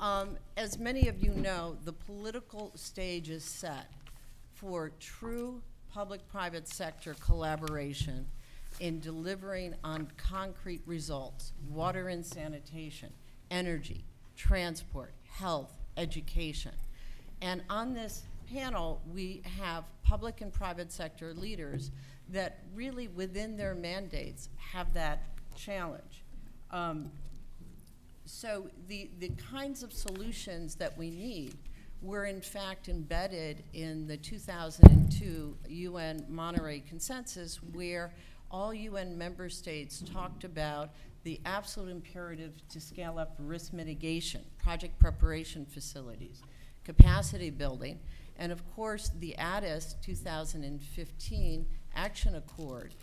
As many of you know, the political stage is set for true public-private sector collaboration in delivering on concrete results: water and sanitation, energy, transport, health, education. And on this panel, we have public and private sector leaders that really, within their mandates, have that challenge. So the kinds of solutions that we need were in fact embedded in the 2002 UN Monterey Consensus, where all UN member states talked about the absolute imperative to scale up risk mitigation, project preparation facilities, capacity building, and of course the Addis 2015 Action Accord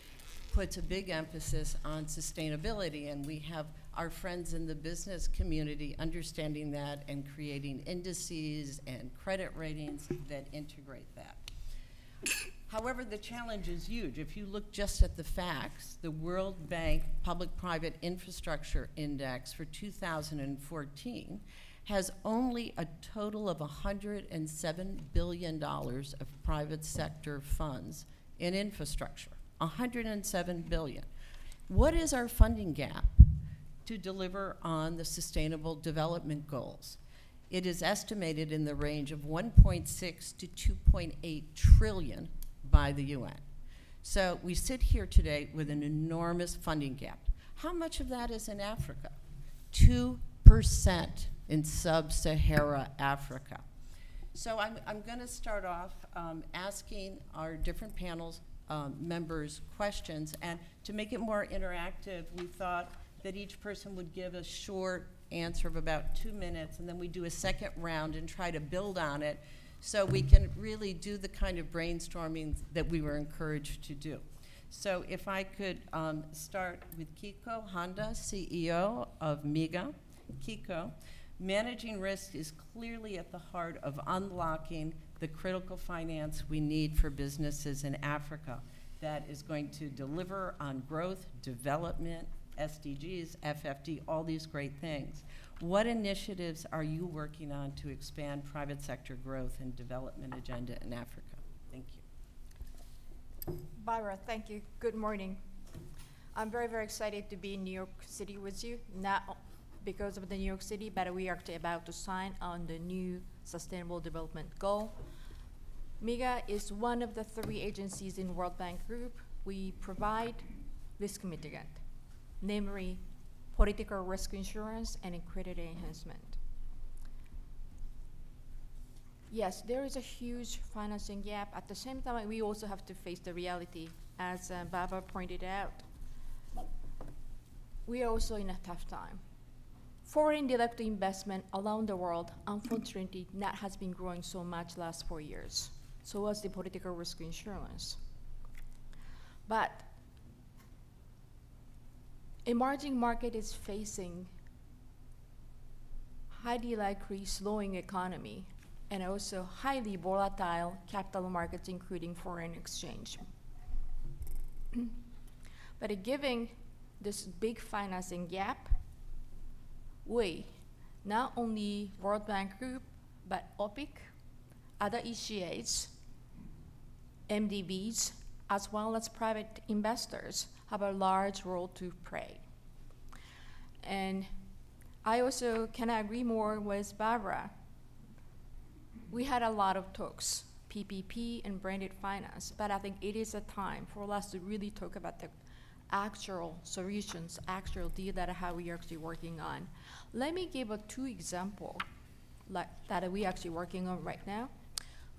puts a big emphasis on sustainability, and we have our friends in the business community understanding that and creating indices and credit ratings that integrate that. However, the challenge is huge. If you look just at the facts, the World Bank Public-Private Infrastructure Index for 2014 has only a total of $107 billion of private sector funds in infrastructure. $107 billion. What is our funding gap to deliver on the Sustainable Development Goals? It is estimated in the range of 1.6 to 2.8 trillion by the UN. So we sit here today with an enormous funding gap. How much of that is in Africa? 2% in sub-Sahara Africa. So I'm going to start off asking our different panels members questions, and to make it more interactive, we thought that each person would give a short answer of about 2 minutes, and then we do a second round and try to build on it so we can really do the kind of brainstorming that we were encouraged to do. So if I could start with Kiko Honda, CEO of MIGA. Kiko, managing risk is clearly at the heart of unlocking the critical finance we need for businesses in Africa that is going to deliver on growth, development, SDGs, FFD, all these great things. What initiatives are you working on to expand private sector growth and development agenda in Africa? Thank you. Barbara, thank you. Good morning. I'm very, very excited to be in New York City with you, not because of the New York City, but we are actually about to sign on the new Sustainable Development Goal. MIGA is one of the 3 agencies in World Bank Group. We provide risk mitigant, namely political risk insurance and credit enhancement. Yes, there is a huge financing gap. At the same time, we also have to face the reality, as Barbara pointed out. We are also in a tough time. Foreign direct investment around the world, unfortunately, not has been growing so much last 4 years. So was the political risk insurance. But emerging market is facing highly likely slowing economy and also highly volatile capital markets, including foreign exchange. But given this big financing gap, we, not only World Bank Group, but OPIC, other ECAs, MDBs, as well as private investors, have a large role to play. And I also cannot agree more with Barbara. We had a lot of talks, PPP and branded finance, but I think it is a time for us to really talk about the actual solutions, actual deal that how we are actually working on. Let me give 2 examples that we are actually working on right now.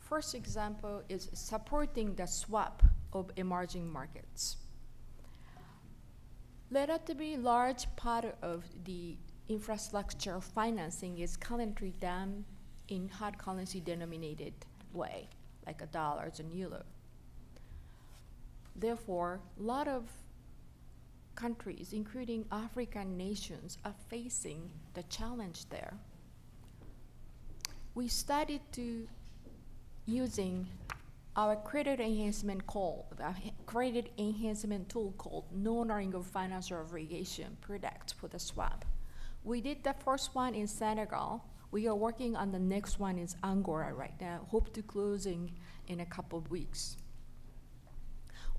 First example is supporting the swap of emerging markets. Relatively large part of the infrastructure financing is currently done in hard currency denominated way, like dollars and euro. Therefore, a lot of countries, including African nations, are facing the challenge there. We started to using our credit enhancement tool called non-earning of financial obligation product for the swap. We did the first one in Senegal We are working on the next one is Angora right now. Hope to closing in a couple of weeks.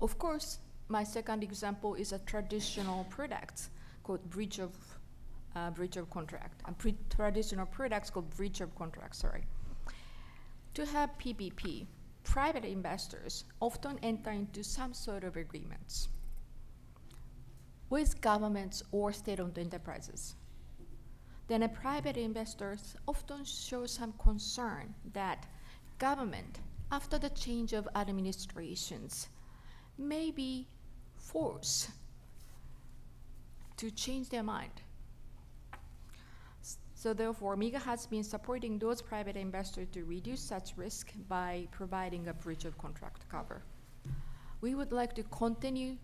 Of course, my second example is a traditional product called breach of contract. Traditional products called breach of contract, sorry. To have PBP, private investors often enter into some sort of agreements with governments or state-owned enterprises. Then a private investors often show some concern that government, after the change of administrations, may be forced to change their mind. So therefore, MIGA has been supporting those private investors to reduce such risk by providing a breach of contract cover. We would like to continue,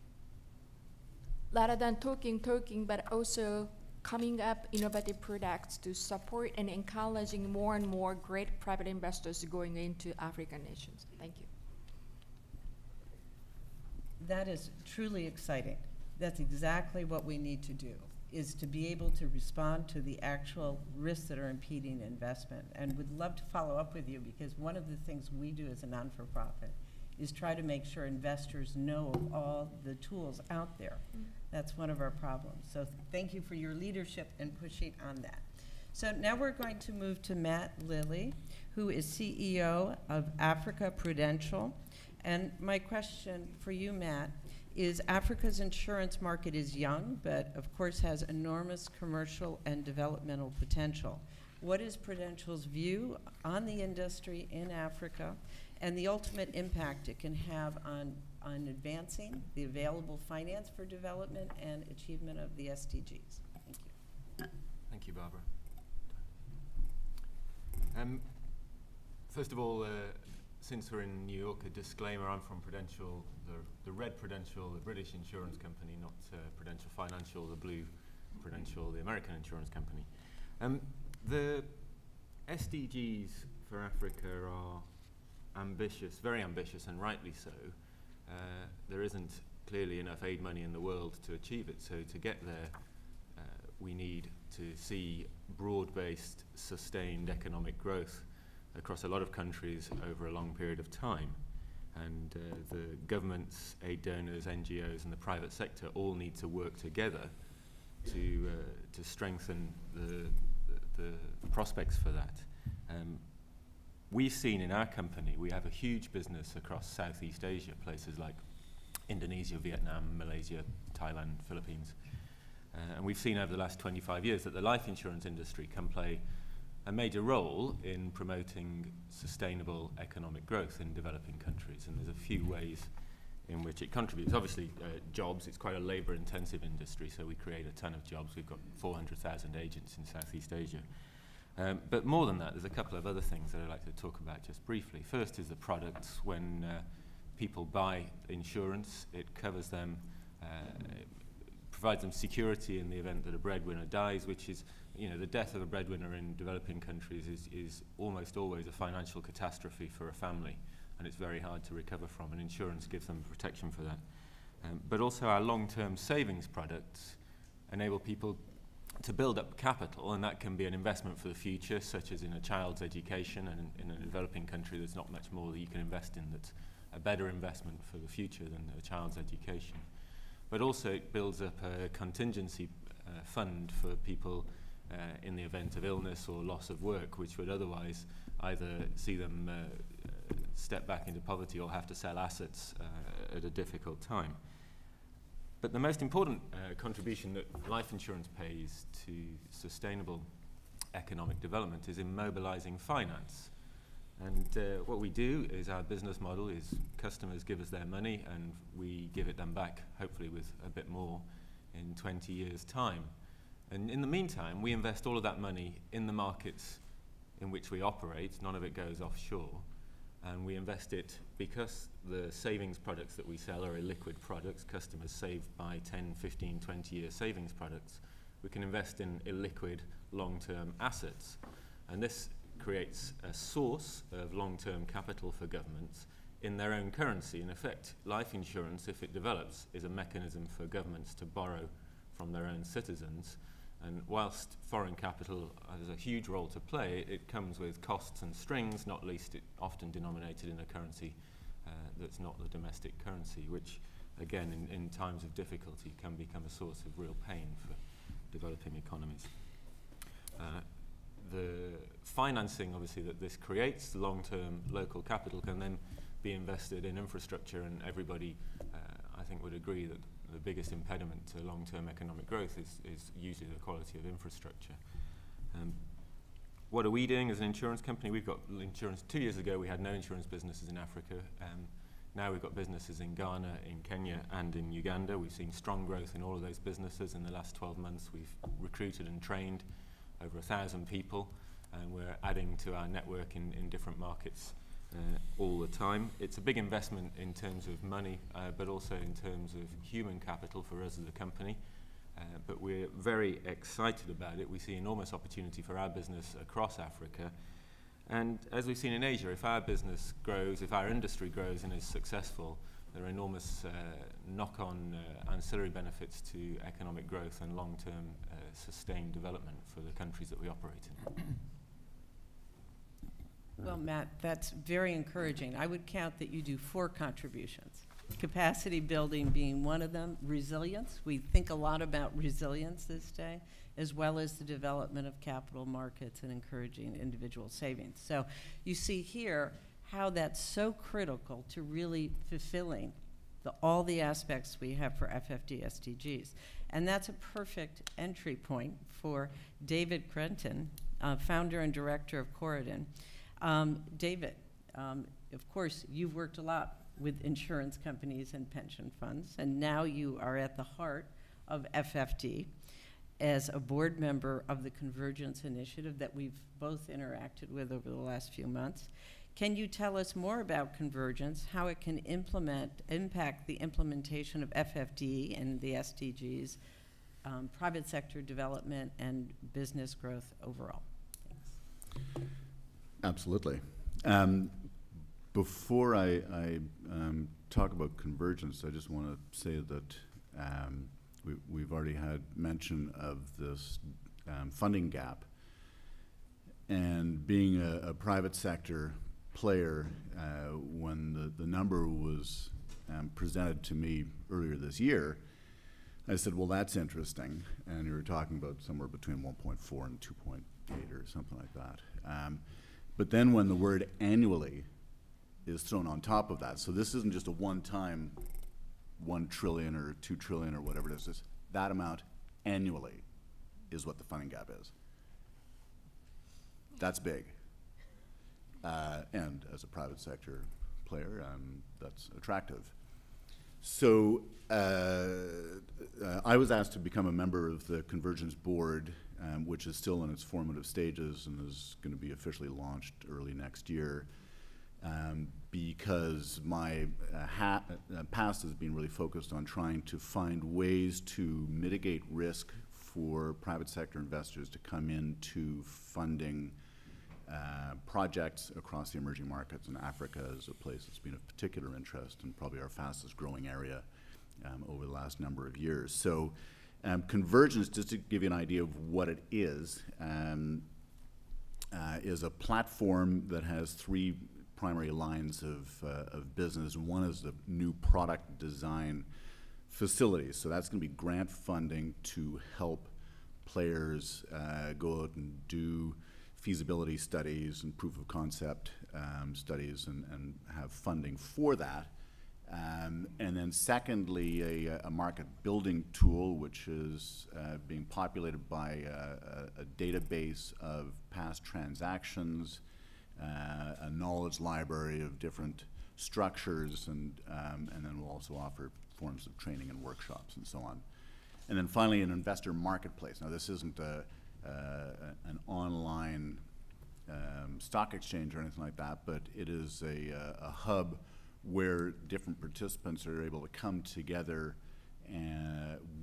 rather than talking, but also coming up innovative products to support and encouraging more and more great private investors going into African nations. Thank you. That is truly exciting. That's exactly what we need to do, is to be able to respond to the actual risks that are impeding investment. And would love to follow up with you, because one of the things we do as a non-for-profit is try to make sure investors know of all the tools out there. That's one of our problems. So thank you for your leadership and pushing on that. So now we're going to move to Matt Lilly, who is CEO of Africa Prudential. And my question for you, Matt, is Africa's insurance market is young, but of course has enormous commercial and developmental potential. What is Prudential's view on the industry in Africa and the ultimate impact it can have on advancing the available finance for development and achievement of the SDGs? Thank you. Thank you, Barbara. First of all, since we're in New York, a disclaimer: I'm from Prudential, the red Prudential, the British insurance company, not Prudential Financial, the blue Prudential, the American insurance company. The SDGs for Africa are ambitious, very ambitious, and rightly so. There isn't clearly enough aid money in the world to achieve it, so to get there, we need to see broad-based, sustained economic growth across a lot of countries over a long period of time. And the governments, aid donors, NGOs, and the private sector all need to work together to strengthen the prospects for that. We've seen in our company, we have a huge business across Southeast Asia, places like Indonesia, Vietnam, Malaysia, Thailand, Philippines. And we've seen over the last 25 years that the life insurance industry can play a major role in promoting sustainable economic growth in developing countries. And there's a few ways in which it contributes. Obviously, jobs, it's quite a labor-intensive industry, so we create a ton of jobs. We've got 400,000 agents in Southeast Asia. But more than that, there's a couple of other things that I'd like to talk about just briefly. First is the products. When people buy insurance, it covers them, it provides them security in the event that a breadwinner dies, which is, you know, the death of a breadwinner in developing countries is almost always a financial catastrophe for a family, and it's very hard to recover from, and insurance gives them protection for that. But also our long-term savings products enable people to build up capital, and that can be an investment for the future, such as in a child's education, and in a developing country there's not much more that you can invest in that's a better investment for the future than a child's education. But also it builds up a contingency fund for people in the event of illness or loss of work, which would otherwise either see them step back into poverty or have to sell assets at a difficult time. But the most important contribution that life insurance pays to sustainable economic development is in mobilizing finance. And what we do is, our business model is customers give us their money and we give it them back, hopefully with a bit more, in 20 years' time. And in the meantime, we invest all of that money in the markets in which we operate. None of it goes offshore. And we invest it because the savings products that we sell are illiquid products. Customers save by 10, 15, 20-year savings products. We can invest in illiquid long-term assets. And this creates a source of long-term capital for governments in their own currency. In effect, life insurance, if it develops, is a mechanism for governments to borrow from their own citizens And whilst foreign capital has a huge role to play, it comes with costs and strings, not least it often denominated in a currency that's not the domestic currency, which again in times of difficulty can become a source of real pain for developing economies. The financing obviously that this creates, long-term local capital, can then be invested in infrastructure, and everybody I think would agree that the biggest impediment to long-term economic growth is usually the quality of infrastructure. What are we doing as an insurance company? We've got insurance. 2 years ago we had no insurance businesses in Africa. Now we've got businesses in Ghana, in Kenya and in Uganda. We've seen strong growth in all of those businesses. In the last 12 months we've recruited and trained over 1,000 people, and we're adding to our network in different markets all the time. It's a big investment in terms of money, but also in terms of human capital for us as a company. But we're very excited about it. We see enormous opportunity for our business across Africa. And as we've seen in Asia, if our business grows, if our industry grows and is successful, there are enormous knock-on ancillary benefits to economic growth and long-term sustained development for the countries that we operate in. Well, Matt, that's very encouraging. I would count that you do 4 contributions. Capacity building being one of them, resilience. We think a lot about resilience this day, as well as the development of capital markets and encouraging individual savings. So you see here how that's so critical to really fulfilling all the aspects we have for FFD SDGs. And that's a perfect entry point for David Crenton, founder and director of Corridon. David, of course, you've worked a lot with insurance companies and pension funds, and now you are at the heart of FFD as a board member of the Convergence Initiative that we've both interacted with over the last few months. Can you tell us more about Convergence, how it can impact the implementation of FFD and the SDGs, private sector development, and business growth overall? Thanks. Absolutely. Before I talk about Convergence, I just want to say that we've already had mention of this funding gap. And being a private sector player, when the number was presented to me earlier this year, I said, well, that's interesting. And you were talking about somewhere between 1.4 and 2.8 or something like that. But then when the word annually is thrown on top of that, so this isn't just a one-time 1 trillion or 2 trillion or whatever it is, that amount annually is what the funding gap is. That's big. And as a private sector player, that's attractive. So I was asked to become a member of the Convergence board, which is still in its formative stages and is going to be officially launched early next year, because my past has been really focused on trying to find ways to mitigate risk for private sector investors to come into funding projects across the emerging markets, and Africa is a place that's been of particular interest and probably our fastest growing area over the last number of years. So Convergence, just to give you an idea of what it is a platform that has 3 primary lines of business. One is the new product design facilities. So that's going to be grant funding to help players go out and do feasibility studies and proof of concept studies and have funding for that. And then secondly, a market building tool, which is being populated by a database of past transactions, a knowledge library of different structures, and then we'll also offer forms of training and workshops and so on. And then finally, an investor marketplace. Now, this isn't an online stock exchange or anything like that, but it is a hub where different participants are able to come together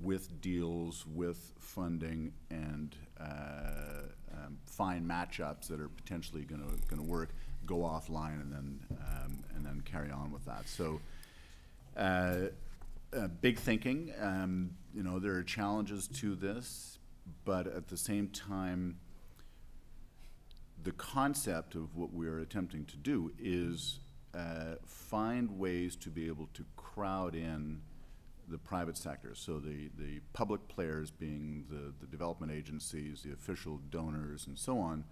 with deals, with funding, and find matchups that are potentially going to work, go offline, and then carry on with that. So, big thinking. You know, there are challenges to this, but at the same time, the concept of what we're attempting to do is find ways to be able to crowd in the private sector. So the public players being the development agencies, the official donors, and so on,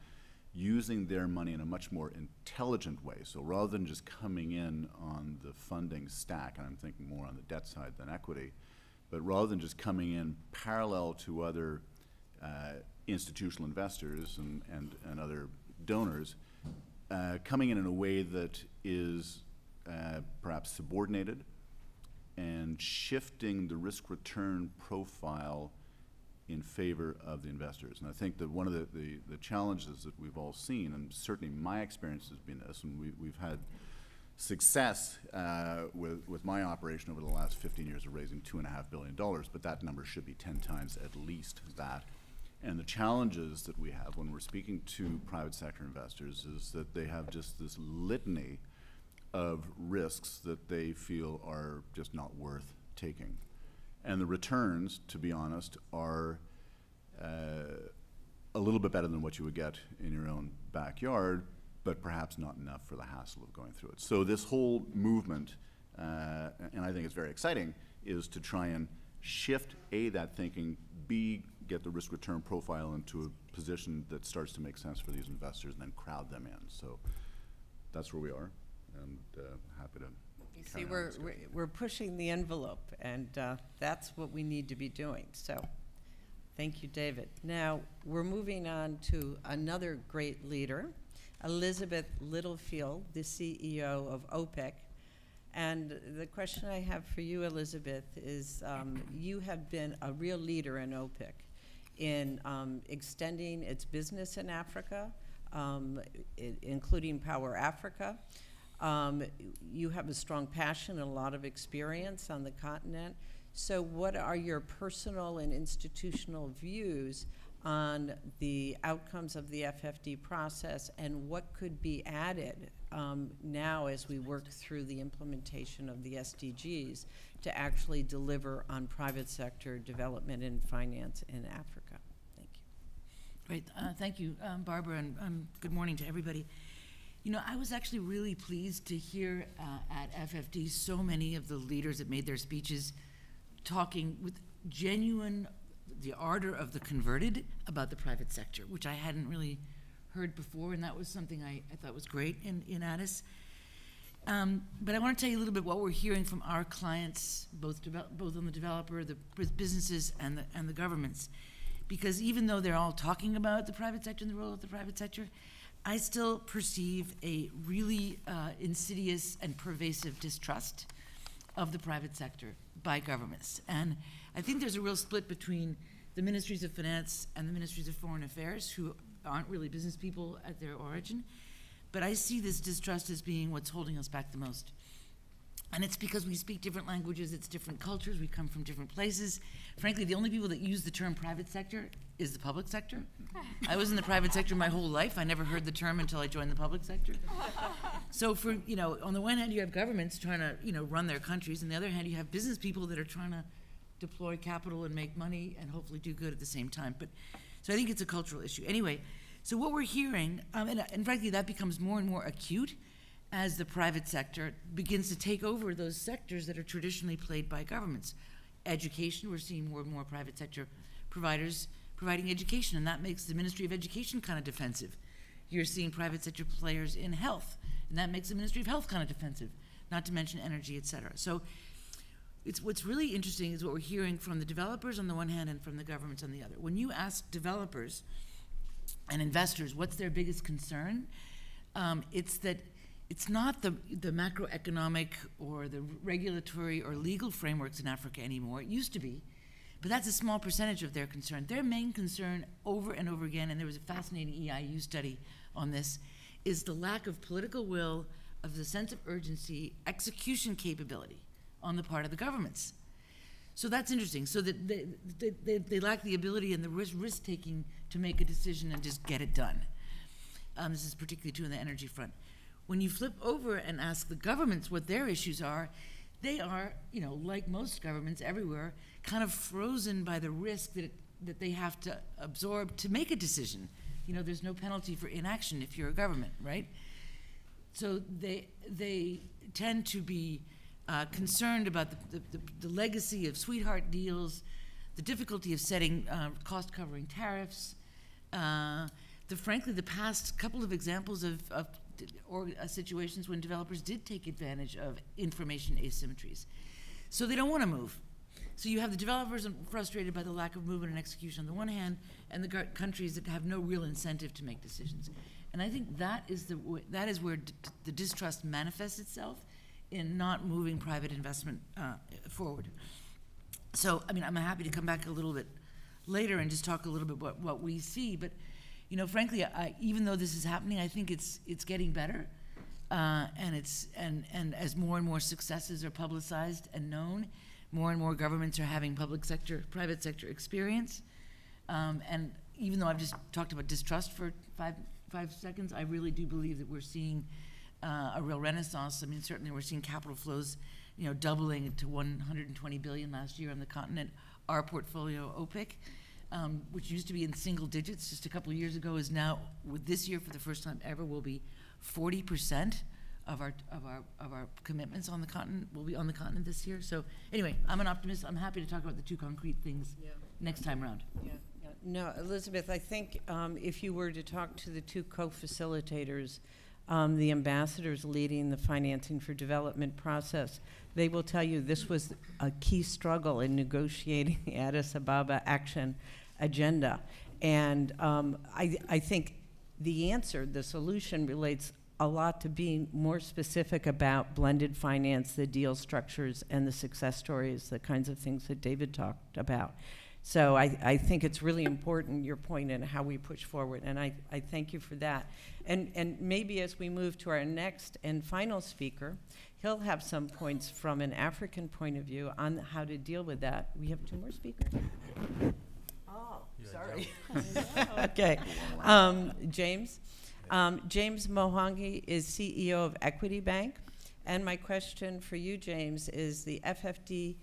using their money in a much more intelligent way. So rather than just coming in on the funding stack, and I'm thinking more on the debt side than equity, but rather than just coming in parallel to other institutional investors and other donors, coming in a way that is perhaps subordinated and shifting the risk-return profile in favor of the investors. And I think that one of the challenges that we've all seen, and certainly my experience has been this, and we've had success with my operation over the last 15 years of raising $2.5 billion, but that number should be 10 times at least that. And the challenges that we have when we're speaking to private sector investors is that they have just this litany of risks that they feel are just not worth taking. And the returns, to be honest, are a little bit better than what you would get in your own backyard, but perhaps not enough for the hassle of going through it. So this whole movement, and I think it's very exciting, is to try and shift, A, that thinking, B, get the risk-return profile into a position that starts to make sense for these investors, and then crowd them in. So that's where we are, and happy to. You see, we're pushing the envelope, and that's what we need to be doing. So thank you, David. Now, we're moving on to another great leader, Elizabeth Littlefield, the CEO of OPIC. And the question I have for you, Elizabeth, is you have been a real leader in OPIC in extending its business in Africa, including Power Africa. You have a strong passion and a lot of experience on the continent. So what are your personal and institutional views on the outcomes of the FFD process, and what could be added now as we work through the implementation of the SDGs to actually deliver on private sector development and finance in Africa? Thank you. Great. Thank you, Barbara, and good morning to everybody. You know, I was actually really pleased to hear at FFD so many of the leaders that made their speeches talking with the ardor of the converted about the private sector, which I hadn't really heard before, and that was something I thought was great in Addis. But I want to tell you a little bit what we're hearing from our clients, both on the developer, the businesses, and the governments. Because even though they're all talking about the private sector and the role of the private sector, I still perceive a really insidious and pervasive distrust of the private sector by governments. And I think there's a real split between the ministries of finance and the ministries of foreign affairs, who aren't really business people at their origin. But I see this distrust as being what's holding us back the most. And it's because we speak different languages, it's different cultures, we come from different places. Frankly, the only people that use the term private sector is the public sector. I was in the private sector my whole life. I never heard the term until I joined the public sector. So for, on the one hand, you have governments trying to, run their countries. On the other hand, you have business people that are trying to deploy capital and make money and hopefully do good at the same time. So I think it's a cultural issue. Anyway, so what we're hearing, and frankly, that becomes more and more acute as the private sector begins to take over those sectors that are traditionally played by governments. Education, we're seeing more and more private sector providers providing education, and that makes the Ministry of Education kind of defensive. You're seeing private sector players in health, and that makes the Ministry of Health kind of defensive, not to mention energy, et cetera. So what's really interesting is what we're hearing from the developers on the one hand and from the governments on the other. When you ask developers and investors what's their biggest concern, it's that it's not the macroeconomic or the regulatory or legal frameworks in Africa anymore. It used to be, but that's a small percentage of their concern. Their main concern over and over again, and there was a fascinating EIU study on this, is the lack of political will, of the sense of urgency, execution capability on the part of the governments. So that's interesting. So that they lack the ability and the risk-taking to make a decision and just get it done. This is particularly true on the energy front. When you flip over and ask the governments what their issues are, they are, like most governments everywhere, kind of frozen by the risk that that they have to absorb to make a decision. You know, there's no penalty for inaction if you're a government, right? So they tend to be concerned about the legacy of sweetheart deals, the difficulty of setting cost-covering tariffs, frankly, the past couple of examples of situations when developers did take advantage of information asymmetries. So they don't want to move. So you have the developers frustrated by the lack of movement and execution on the one hand, and the countries that have no real incentive to make decisions. And I think that is where the distrust manifests itself in not moving private investment forward. So, I mean, I'm happy to come back a little bit later and just talk a little bit about what we see. But, you know, frankly, even though this is happening, I think it's getting better. And as more and more successes are publicized and known, more and more governments are having private sector experience. And even though I've just talked about distrust for five seconds, I really do believe that we're seeing a real renaissance. I mean, certainly we're seeing capital flows, you know, doubling to 120 billion last year on the continent. Our portfolio, OPIC, which used to be in single digits just a couple of years ago, is now, with this year for the first time ever, will be 40% of our commitments on the continent will be on the continent this year. So anyway, I'm an optimist. I'm happy to talk about the two concrete things next time around. Yeah. No, Elizabeth, I think if you were to talk to the two co-facilitators, the ambassadors leading the financing for development process, they will tell you this was a key struggle in negotiating the Addis Ababa Action Agenda. And I think the answer, the solution, relates a lot to being more specific about blended finance, the deal structures, and the success stories, the kinds of things that David talked about. So I think it's really important, your point, in how we push forward, and I thank you for that. And maybe as we move to our next and final speaker, he'll have some points from an African point of view on how to deal with that. We have two more speakers? Oh, sorry. Okay. James. James Mohangi is CEO of Equity Bank. And my question for you, James, is the FFD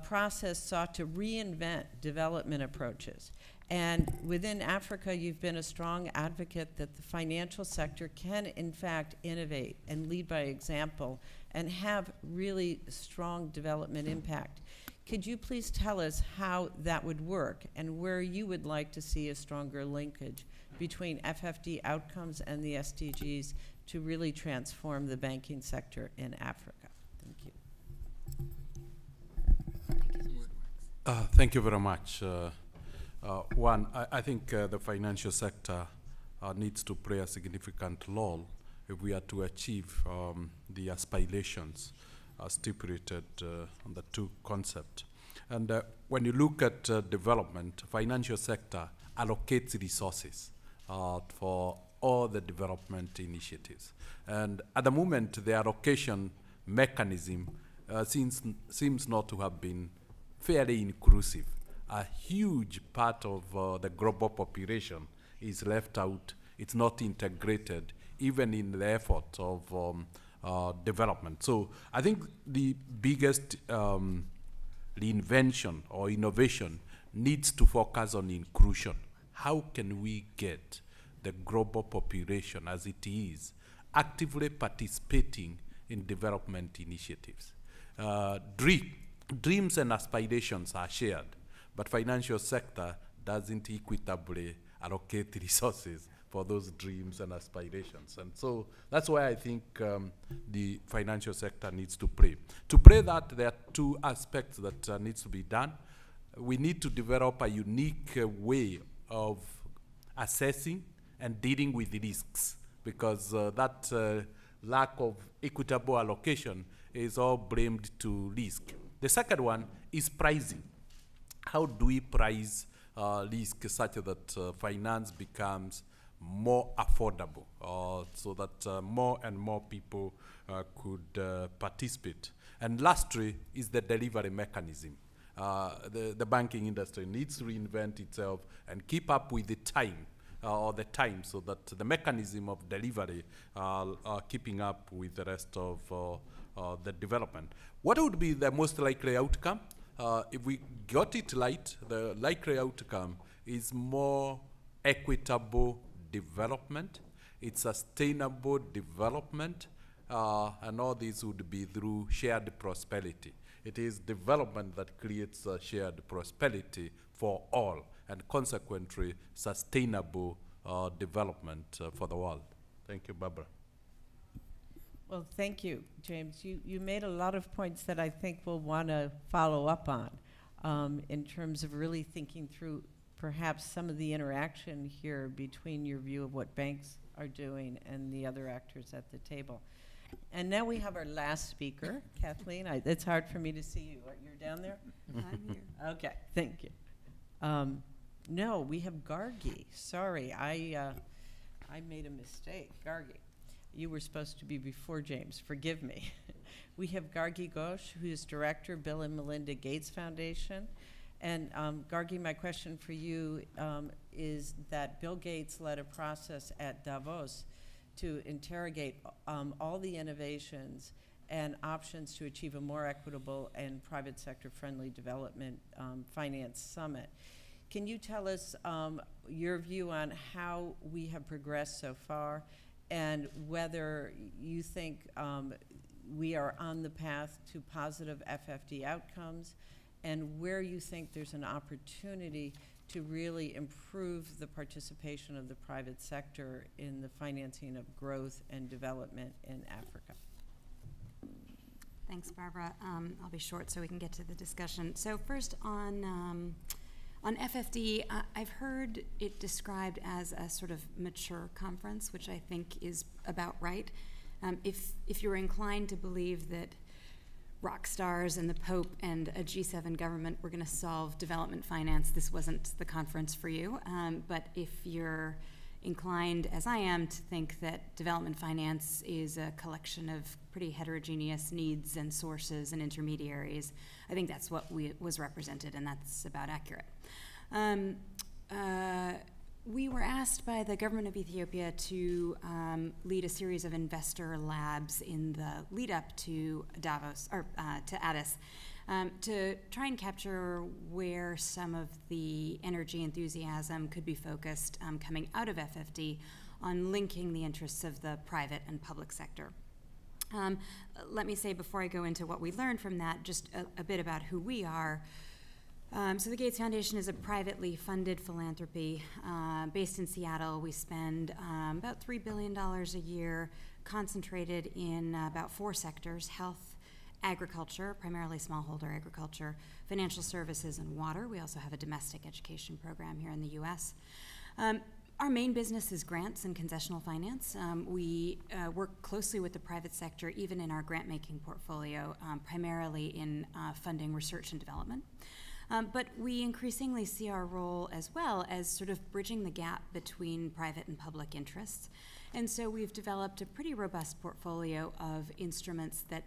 process sought to reinvent development approaches. And within Africa, you've been a strong advocate that the financial sector can, in fact, innovate and lead by example and have really strong development impact. Could you please tell us how that would work and where you would like to see a stronger linkage between FFD outcomes and the SDGs to really transform the banking sector in Africa? Thank you. Thank you very much. One, I think the financial sector needs to play a significant role if we are to achieve the aspirations stipulated on the two concepts. And when you look at development, financial sector allocates resources for all the development initiatives. And at the moment, the allocation mechanism seems not to have been fairly inclusive. A huge part of the global population is left out. It's not integrated, even in the effort of development. So I think the biggest reinvention or innovation needs to focus on inclusion. How can we get the global population, as it is, actively participating in development initiatives? Dreams and aspirations are shared, but financial sector doesn't equitably allocate resources for those dreams and aspirations. And so that's why I think the financial sector needs to play. To play that, there are two aspects that needs to be done. We need to develop a unique way of assessing and dealing with risks, because that lack of equitable allocation is all blamed to risk. The second one is pricing. How do we price risk such that finance becomes more affordable, so that more and more people could participate? And lastly is the delivery mechanism. The banking industry needs to reinvent itself and keep up with the time, so that the mechanism of delivery are keeping up with the rest of the development. What would be the most likely outcome? if we got it right, the likely outcome is more equitable development, it's sustainable development, and all these would be through shared prosperity. It is development that creates shared prosperity for all, and consequently sustainable development for the world. Thank you, Barbara. Well, thank you, James. You made a lot of points that I think we'll want to follow up on in terms of really thinking through perhaps some of the interaction here between your view of what banks are doing and the other actors at the table. And now we have our last speaker, Kathleen. It's hard for me to see you. You're down there? I'm here. Okay, thank you. No, we have Gargi. Sorry, I made a mistake. Gargi. You were supposed to be before James. Forgive me. We have Gargi Ghosh, who is Director, Bill and Melinda Gates Foundation. And Gargi, my question for you is that Bill Gates led a process at Davos to interrogate all the innovations and options to achieve a more equitable and private sector friendly development finance summit. Can you tell us your view on how we have progressed so far and whether you think we are on the path to positive FFD outcomes and where you think there's an opportunity to really improve the participation of the private sector in the financing of growth and development in Africa? Thanks, Barbara. I'll be short so we can get to the discussion. So first on FFD, I've heard it described as a sort of mature conference, which I think is about right. If you're inclined to believe that rock stars and the Pope and a G7 government were going to solve development finance, this wasn't the conference for you. But if you're inclined, as I am, to think that development finance is a collection of pretty heterogeneous needs and sources and intermediaries, I think that's what was represented, and that's about accurate. We were asked by the government of Ethiopia to lead a series of investor labs in the lead up to Davos, or to Addis, to try and capture where some of the energy enthusiasm could be focused coming out of FFD on linking the interests of the private and public sector. Let me say before I go into what we learned from that, just a bit about who we are. So the Gates Foundation is a privately funded philanthropy based in Seattle. We spend about $3 billion a year concentrated in about 4 sectors: health, agriculture, primarily smallholder agriculture, financial services, and water. We also have a domestic education program here in the U.S. Our main business is grants and concessional finance. We work closely with the private sector, even in our grant-making portfolio, primarily in funding research and development. But we increasingly see our role as well as sort of bridging the gap between private and public interests. And so we've developed a pretty robust portfolio of instruments that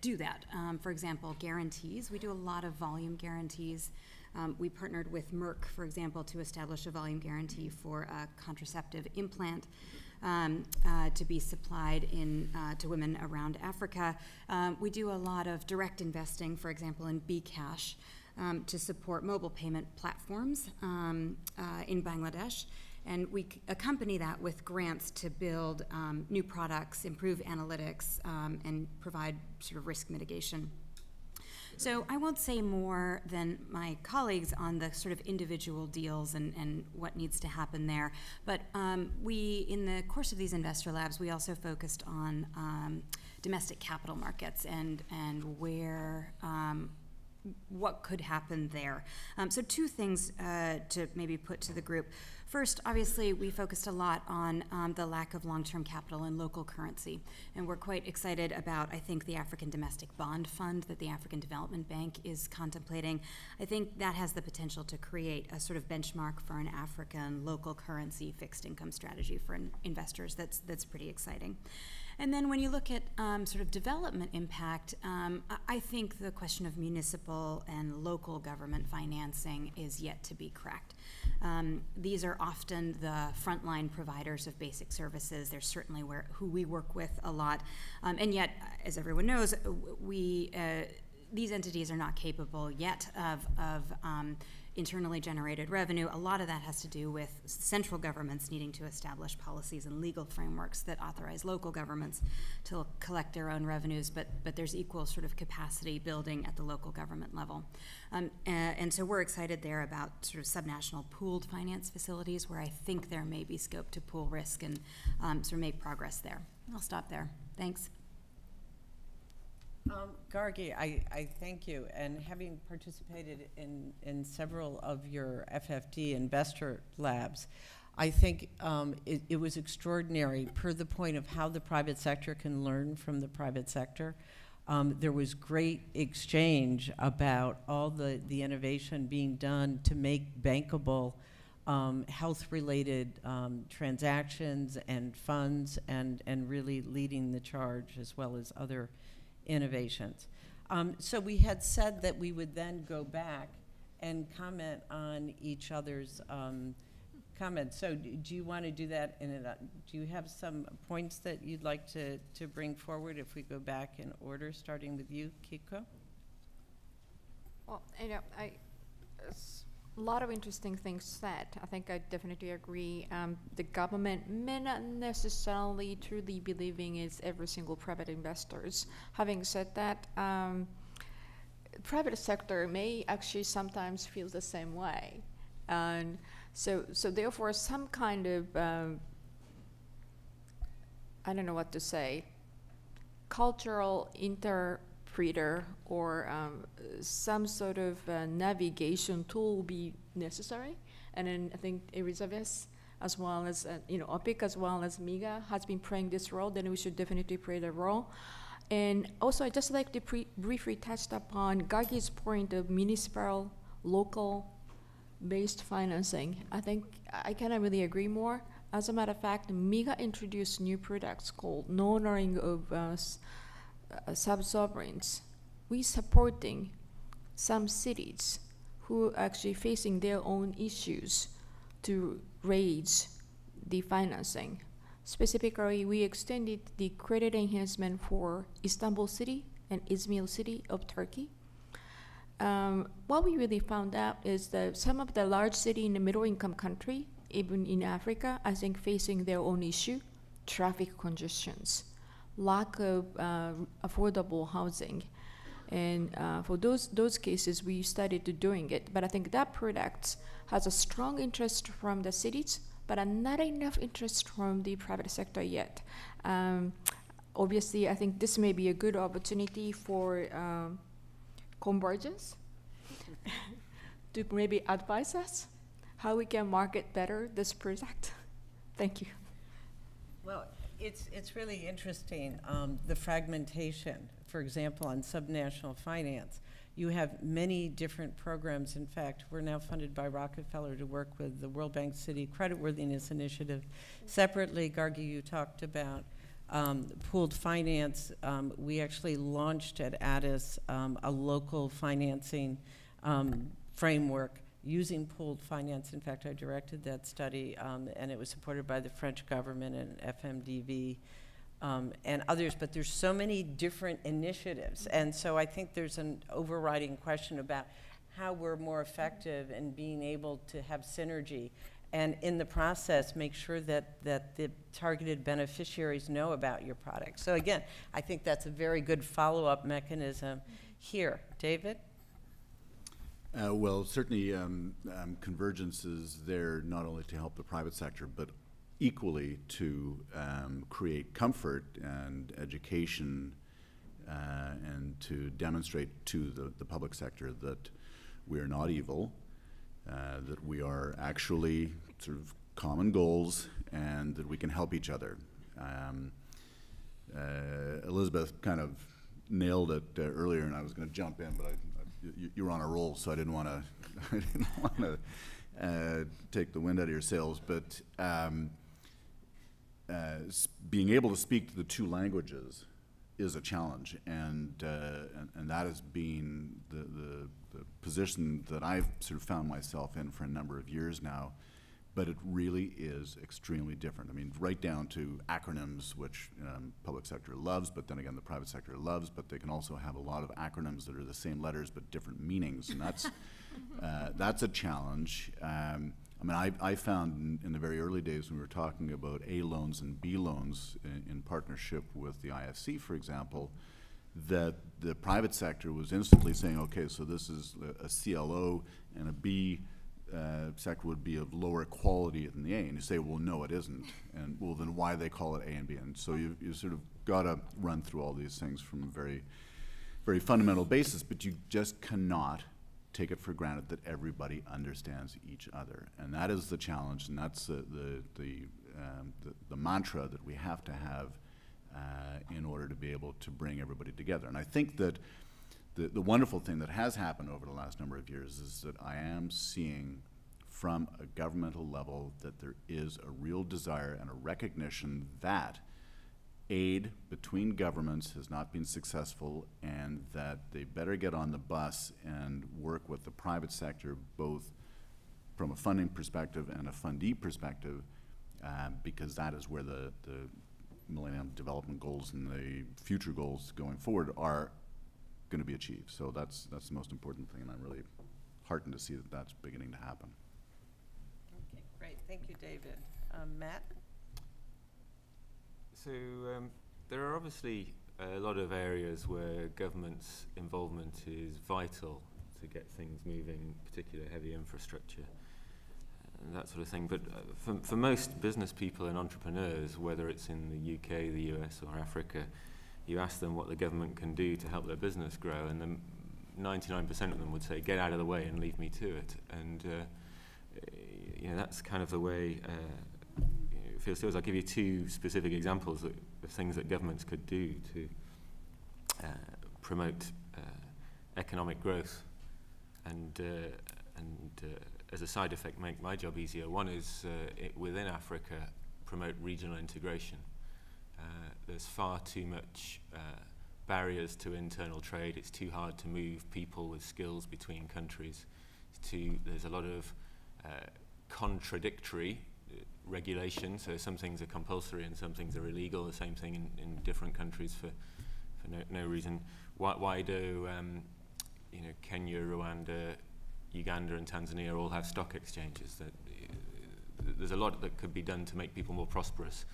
do that. For example, guarantees. We do a lot of volume guarantees. We partnered with Merck, for example, to establish a volume guarantee for a contraceptive implant to be supplied to women around Africa. We do a lot of direct investing, for example, in bCash, to support mobile payment platforms in Bangladesh. And we accompany that with grants to build new products, improve analytics, and provide sort of risk mitigation. So I won't say more than my colleagues on the sort of individual deals and what needs to happen there. But we, in the course of these investor labs, we also focused on domestic capital markets and where what could happen there. So 2 things to maybe put to the group. First, obviously, we focused a lot on the lack of long-term capital in local currency. And we're quite excited about, I think, the African Domestic Bond Fund that the African Development Bank is contemplating. I think that has the potential to create a sort of benchmark for an African local currency fixed income strategy for investors. That's pretty exciting. And then when you look at sort of development impact, I think the question of municipal and local government financing is yet to be cracked. These are often the frontline providers of basic services. They're certainly who we work with a lot. And yet, as everyone knows, we these entities are not capable yet of internally generated revenue. A lot of that has to do with central governments needing to establish policies and legal frameworks that authorize local governments to collect their own revenues, but there's equal sort of capacity building at the local government level. And so we're excited there about sort of subnational pooled finance facilities where I think there may be scope to pool risk and sort of make progress there. I'll stop there. Thanks. Gargi, I thank you, and having participated in several of your FFD investor labs, I think it was extraordinary per the point of how the private sector can learn from the private sector. There was great exchange about all the innovation being done to make bankable health-related transactions and funds, and really leading the charge as well as other innovations. So we had said that we would then go back and comment on each other's comments. So do you want to do that do you have some points that you'd like to bring forward if we go back in order, starting with you, Kiko? Well, a lot of interesting things said. I think I definitely agree. The government may not necessarily truly believing it's every single private investors. Having said that, private sector may actually sometimes feel the same way. And so therefore some kind of, I don't know what to say, cultural interpreter or some sort of navigation tool will be necessary. And then I think Elizabeth, as well as OPIC, as well as MIGA, has been playing this role. Then we should definitely play the role. And also, I just like to briefly touch upon Gargi's point of municipal, local-based financing. I think I cannot really agree more. As a matter of fact, MIGA introduced new products called no-knowing of sub-sovereigns. We supporting some cities who are actually facing their own issues to raise the financing. Specifically, we extended the credit enhancement for Istanbul City and Izmir City of Turkey. What we really found out is that some of the large cities in the middle income country, even in Africa, I think facing their own issue, traffic congestions, lack of affordable housing. And for those cases, we started doing it. But I think that product has a strong interest from the cities, but not enough interest from the private sector yet. Obviously, I think this may be a good opportunity for Convergence to maybe advise us how we can market better this product. Thank you. Well, it's really interesting, the fragmentation. For example, on subnational finance, you have many different programs. In fact, we're now funded by Rockefeller to work with the World Bank City Creditworthiness Initiative. Separately, Gargi, you talked about pooled finance. We actually launched at Addis a local financing framework using pooled finance. In fact, I directed that study, and it was supported by the French government and FMDV. And others, but there's so many different initiatives. And so I think there's an overriding question about how we're more effective in being able to have synergy and in the process make sure that the targeted beneficiaries know about your product. So again, I think that's a very good follow-up mechanism here. David? Well, certainly Convergence is there not only to help the private sector, but equally to create comfort and education and to demonstrate to the public sector that we are not evil, that we are actually sort of common goals, and that we can help each other. Elizabeth kind of nailed it earlier, and I was going to jump in, but you were on a roll, so I didn't want to take the wind out of your sails. But being able to speak to the two languages is a challenge, and that has been the position that I've sort of found myself in for a number of years now, but it really is extremely different. I mean, right down to acronyms, which public sector loves, but then again the private sector loves, but they can also have a lot of acronyms that are the same letters but different meanings, and that's a challenge. I mean, I found in the very early days when we were talking about A loans and B loans in partnership with the IFC, for example, that the private sector was instantly saying, okay, so this is a CLO, and a B sector would be of lower quality than the A. And you say, well, no, it isn't. And well, then why they call it A and B? And so you sort of got to run through all these things from a very, very fundamental basis, but you just cannot take it for granted that everybody understands each other. And that is the challenge, and that's the mantra that we have to have in order to be able to bring everybody together. And I think that the wonderful thing that has happened over the last number of years is that I am seeing from a governmental level that there is a real desire and a recognition that aid between governments has not been successful, and that they better get on the bus and work with the private sector, both from a funding perspective and a fundee perspective, because that is where the Millennium Development Goals and the future goals going forward are going to be achieved. So that's the most important thing, and I'm really heartened to see that that's beginning to happen. Okay, great. Thank you, David. Matt? So there are obviously a lot of areas where government's involvement is vital to get things moving, particularly heavy infrastructure and that sort of thing. But for most business people and entrepreneurs, whether it's in the UK, the US or Africa, you ask them what the government can do to help their business grow, and then 99% of them would say, get out of the way and leave me to it. And you know, that's kind of the way it feels to us. I'll give you two specific examples of things that governments could do to promote economic growth and as a side effect, make my job easier. One is within Africa, promote regional integration. There's far too much barriers to internal trade. It's too hard to move people with skills between countries. There's a lot of contradictory regulation, so some things are compulsory and some things are illegal, the same thing in different countries for no reason. Why do you know, Kenya, Rwanda, Uganda and Tanzania all have stock exchanges? There's a lot that could be done to make people more prosperous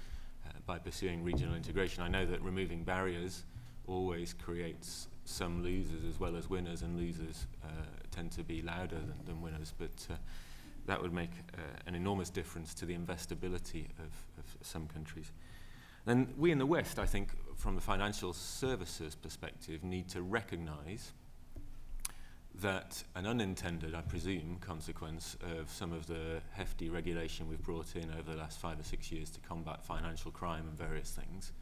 by pursuing regional integration. I know that removing barriers always creates some losers as well as winners, and losers tend to be louder than winners, but that would make an enormous difference to the investability of some countries. Then we in the West, I think, from the financial services perspective, need to recognize that an unintended, I presume, consequence of some of the hefty regulation we've brought in over the last 5 or 6 years to combat financial crime and various things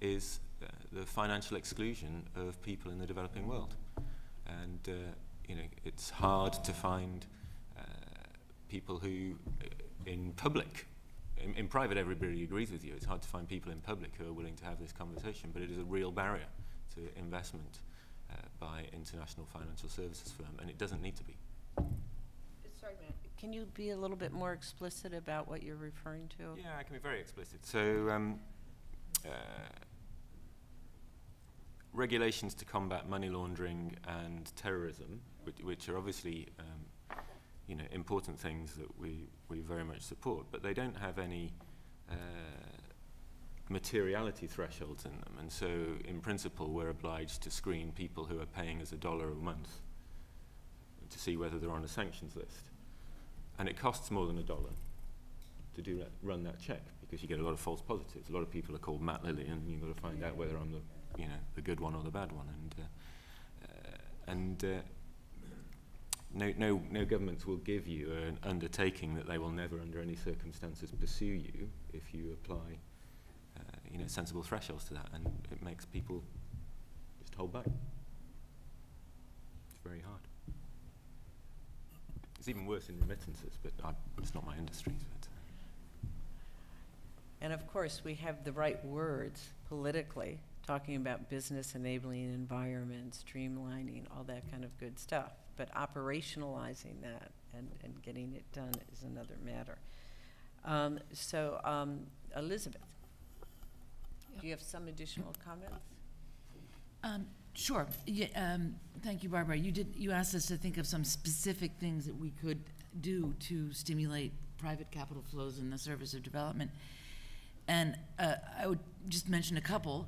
is the financial exclusion of people in the developing world. And you know, it's hard to find people who, in public, in private everybody agrees with you, it's hard to find people in public who are willing to have this conversation, but it is a real barrier to investment by international financial services firm, and it doesn't need to be. Sorry, Matt. Can you be a little bit more explicit about what you're referring to? Yeah, I can be very explicit. So regulations to combat money laundering and terrorism, which are obviously you know, important things that we very much support, but they don't have any materiality thresholds in them, and so in principle we're obliged to screen people who are paying us $1 a month to see whether they're on a sanctions list, and it costs more than $1 to do that, run that check, because you get a lot of false positives. A lot of people are called Matt Lilly, and you've got to find out whether I'm the, you know, the good one or the bad one, and no governments will give you an undertaking that they will never under any circumstances pursue you if you apply you know, sensible thresholds to that, and it makes people just hold back. It's very hard. It's even worse in remittances, but it's not my industry. But And of course, we have the right words politically talking about business enabling environments, streamlining, all that kind of good stuff. But operationalizing that and getting it done is another matter. Elizabeth, do you have some additional comments? Sure. Yeah, thank you, Barbara. You asked us to think of some specific things that we could do to stimulate private capital flows in the service of development. And I would just mention a couple.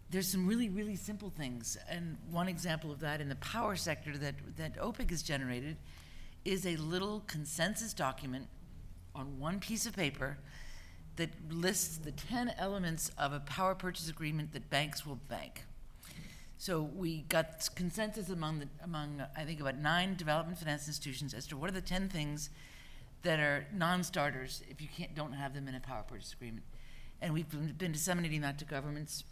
There's some really, really simple things. And one example of that in the power sector that OPIC has generated is a little consensus document on one piece of paper that lists the 10 elements of a power purchase agreement that banks will bank. So we got consensus among I think about 9 development finance institutions as to what are the 10 things that are non-starters if you don't have them in a power purchase agreement. And we've been disseminating that to governments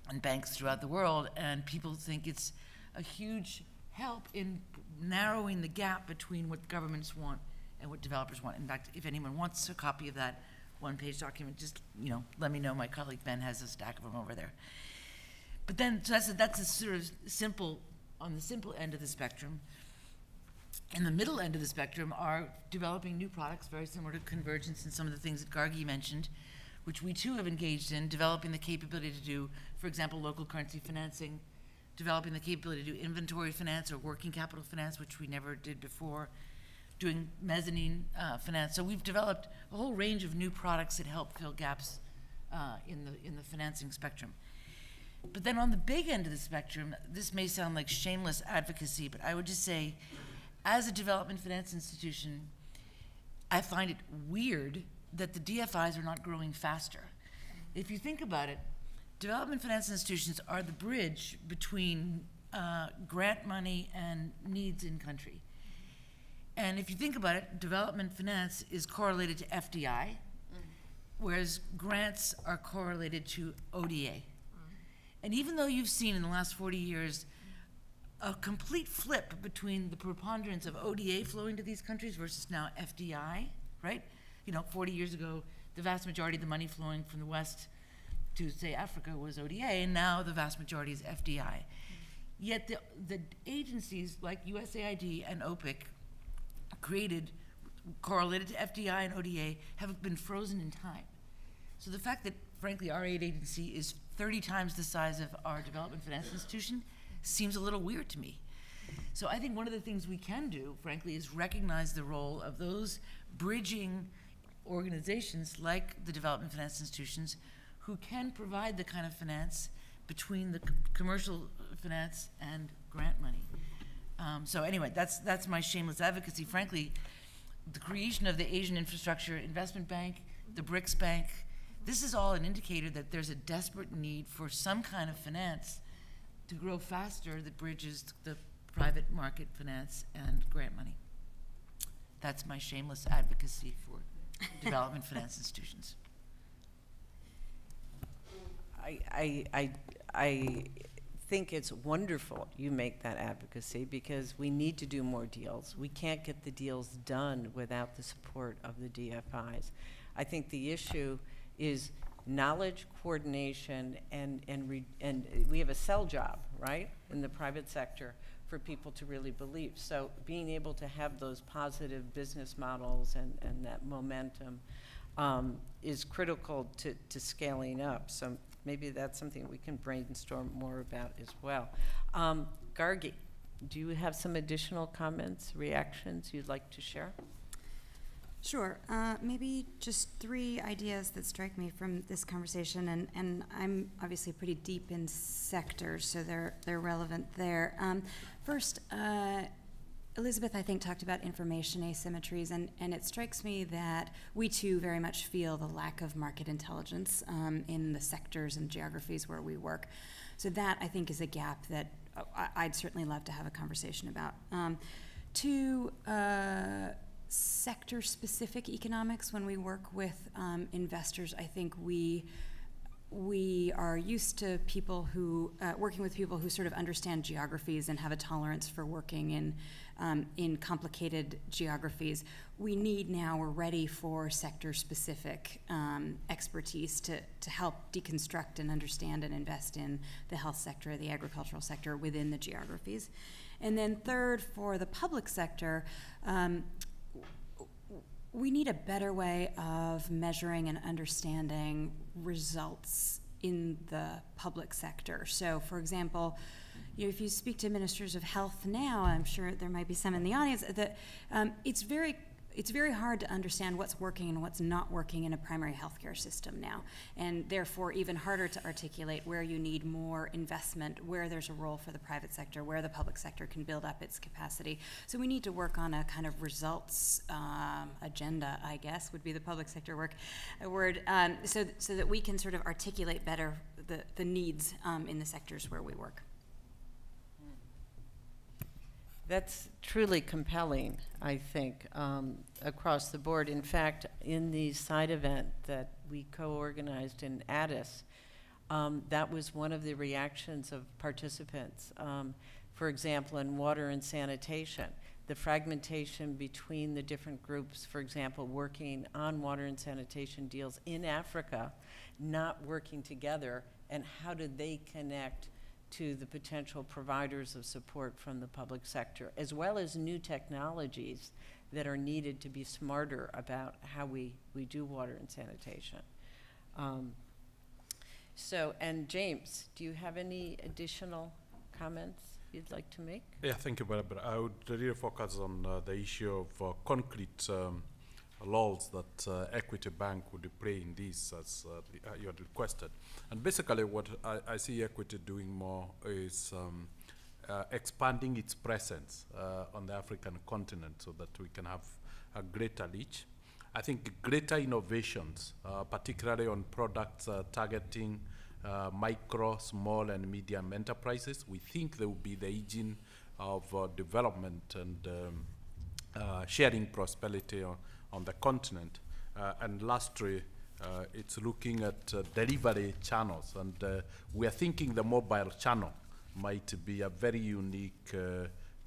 and banks throughout the world, and people think it's a huge help in narrowing the gap between what governments want and what developers want. In fact, if anyone wants a copy of that one-page document, just let me know. My colleague Ben has a stack of them over there. But then, so that's a sort of simple, on the simple end of the spectrum. In the middle end of the spectrum are developing new products, very similar to convergence and some of the things that Gargi mentioned, which we too have engaged in, developing the capability to do, for example, local currency financing, developing the capability to do inventory finance or working capital finance, which we never did before, doing mezzanine finance. So we've developed a whole range of new products that help fill gaps in the financing spectrum. But then on the big end of the spectrum, this may sound like shameless advocacy, but I would just say, as a development finance institution, I find it weird that the DFIs are not growing faster. If you think about it, development finance institutions are the bridge between grant money and needs in country. And if you think about it, development finance is correlated to FDI, whereas grants are correlated to ODA. And even though you've seen in the last 40 years a complete flip between the preponderance of ODA flowing to these countries versus now FDI, right? 40 years ago, the vast majority of the money flowing from the West to, say, Africa was ODA, and now the vast majority is FDI. Yet the agencies like USAID and OPIC correlated to FDI and ODA, have been frozen in time. So the fact that, frankly, our aid agency is 30 times the size of our development finance institution seems a little weird to me. So I think one of the things we can do, frankly, is recognize the role of those bridging organizations like the development finance institutions who can provide the kind of finance between the commercial finance and grant money. So anyway, that's my shameless advocacy. Frankly, the creation of the Asian Infrastructure Investment Bank, the BRICS Bank, this is all an indicator that there's a desperate need for some kind of finance to grow faster that bridges the private market finance and grant money. That's my shameless advocacy for development finance institutions. I think it's wonderful you make that advocacy because we need to do more deals. We can't get the deals done without the support of the DFIs. I think the issue is knowledge, coordination, and we have a sell job, right, in the private sector for people to really believe. So being able to have those positive business models and that momentum is critical to scaling up. So maybe that's something we can brainstorm more about as well. Gargi, do you have some additional comments, reactions you'd like to share? Sure. Maybe just 3 ideas that strike me from this conversation, and I'm obviously pretty deep in sectors, so they're relevant there. First, Elizabeth, I think, talked about information asymmetries, and it strikes me that we too very much feel the lack of market intelligence in the sectors and geographies where we work. So that, I think, is a gap that I'd certainly love to have a conversation about. 2, sector-specific economics. When we work with investors, I think we we are used to people who, working with people who sort of understand geographies and have a tolerance for working in complicated geographies. We need now, we're ready for sector-specific expertise to help deconstruct and understand and invest in the health sector, the agricultural sector within the geographies. And then third, for the public sector, we need a better way of measuring and understanding results in the public sector. So, for example, you know, if you speak to ministers of health now, I'm sure there might be some in the audience, that it's very hard to understand what's working and what's not working in a primary healthcare system now, and therefore even harder to articulate where you need more investment, where there's a role for the private sector, where the public sector can build up its capacity. So we need to work on a kind of results agenda, I guess, would be the public sector word, so that we can sort of articulate better the needs in the sectors where we work. That's truly compelling, I think, across the board. In fact, in the side event that we co-organized in Addis, that was one of the reactions of participants. For example, in water and sanitation, the fragmentation between the different groups, for example, working on water and sanitation deals in Africa, not working together, and how did they connect to the potential providers of support from the public sector, as well as new technologies that are needed to be smarter about how we do water and sanitation. And James, do you have any additional comments you'd like to make? Yeah, thank you, Barbara. I would really focus on the issue of concrete roles that Equity Bank would play in this, as you had requested. And basically what I see Equity doing more is expanding its presence on the African continent so that we can have a greater reach. I think greater innovations, particularly on products targeting micro, small, and medium enterprises. We think they will be the engine of development and sharing prosperity on the continent. And lastly, it's looking at delivery channels, and we are thinking the mobile channel might be a very unique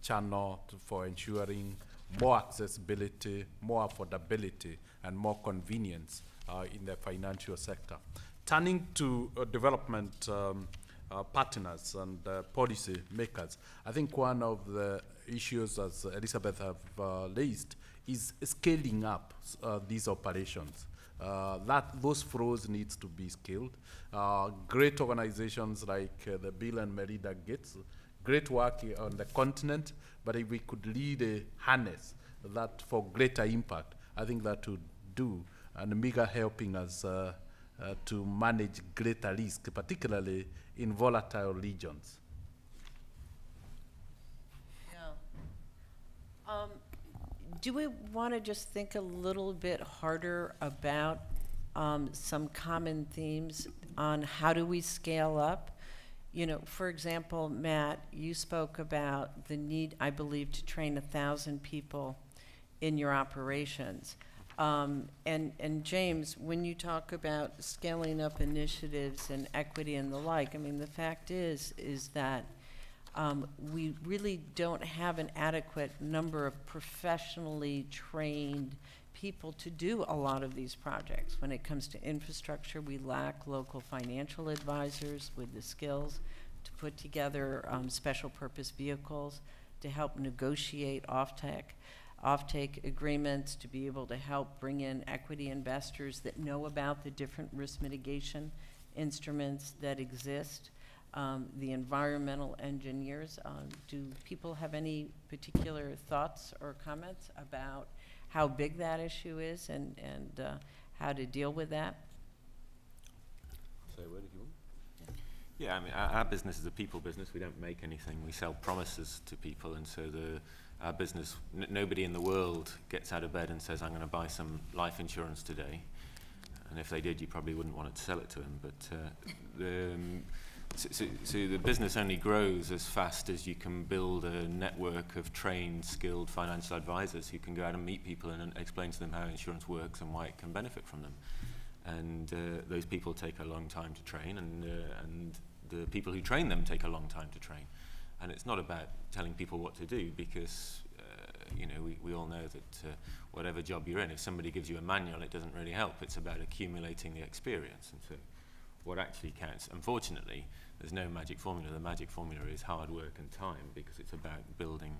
channel for ensuring more accessibility, more affordability, and more convenience in the financial sector. Turning to development partners and policy makers, I think one of the issues, as Elizabeth have raised, is scaling up these operations. Those flows needs to be scaled. Great organizations like the Bill and Melinda Gates, great work on the continent, but if we could lead a harness that for greater impact, I think that would do, and MEGA helping us to manage greater risk, particularly in volatile regions. Yeah. Do we want to just think a little bit harder about some common themes on how do we scale up? You know, for example, Matt, you spoke about the need, I believe, to train 1,000 people in your operations. And James, when you talk about scaling up initiatives and equity and the like, I mean, the fact is that we really don't have an adequate number of professionally trained people to do a lot of these projects. When it comes to infrastructure, we lack local financial advisors with the skills to put together special purpose vehicles to help negotiate offtake agreements, to be able to help bring in equity investors that know about the different risk mitigation instruments that exist. The environmental engineers, do people have any particular thoughts or comments about how big that issue is and how to deal with that? So where did you want? Yeah, I mean, our business is a people business. We don't make anything. We sell promises to people, and so our business, nobody in the world gets out of bed and says, I'm going to buy some life insurance today. And if they did, you probably wouldn't want to sell it to them. But so the business only grows as fast as you can build a network of trained, skilled financial advisors who can go out and meet people and explain to them how insurance works and why it can benefit from them. and those people take a long time to train, and the people who train them take a long time to train. And it's not about telling people what to do, because you know, we all know that whatever job you're in, if somebody gives you a manual, it doesn't really help. It's about accumulating the experience. And so what actually counts, unfortunately, there's no magic formula. The magic formula is hard work and time, because it's about building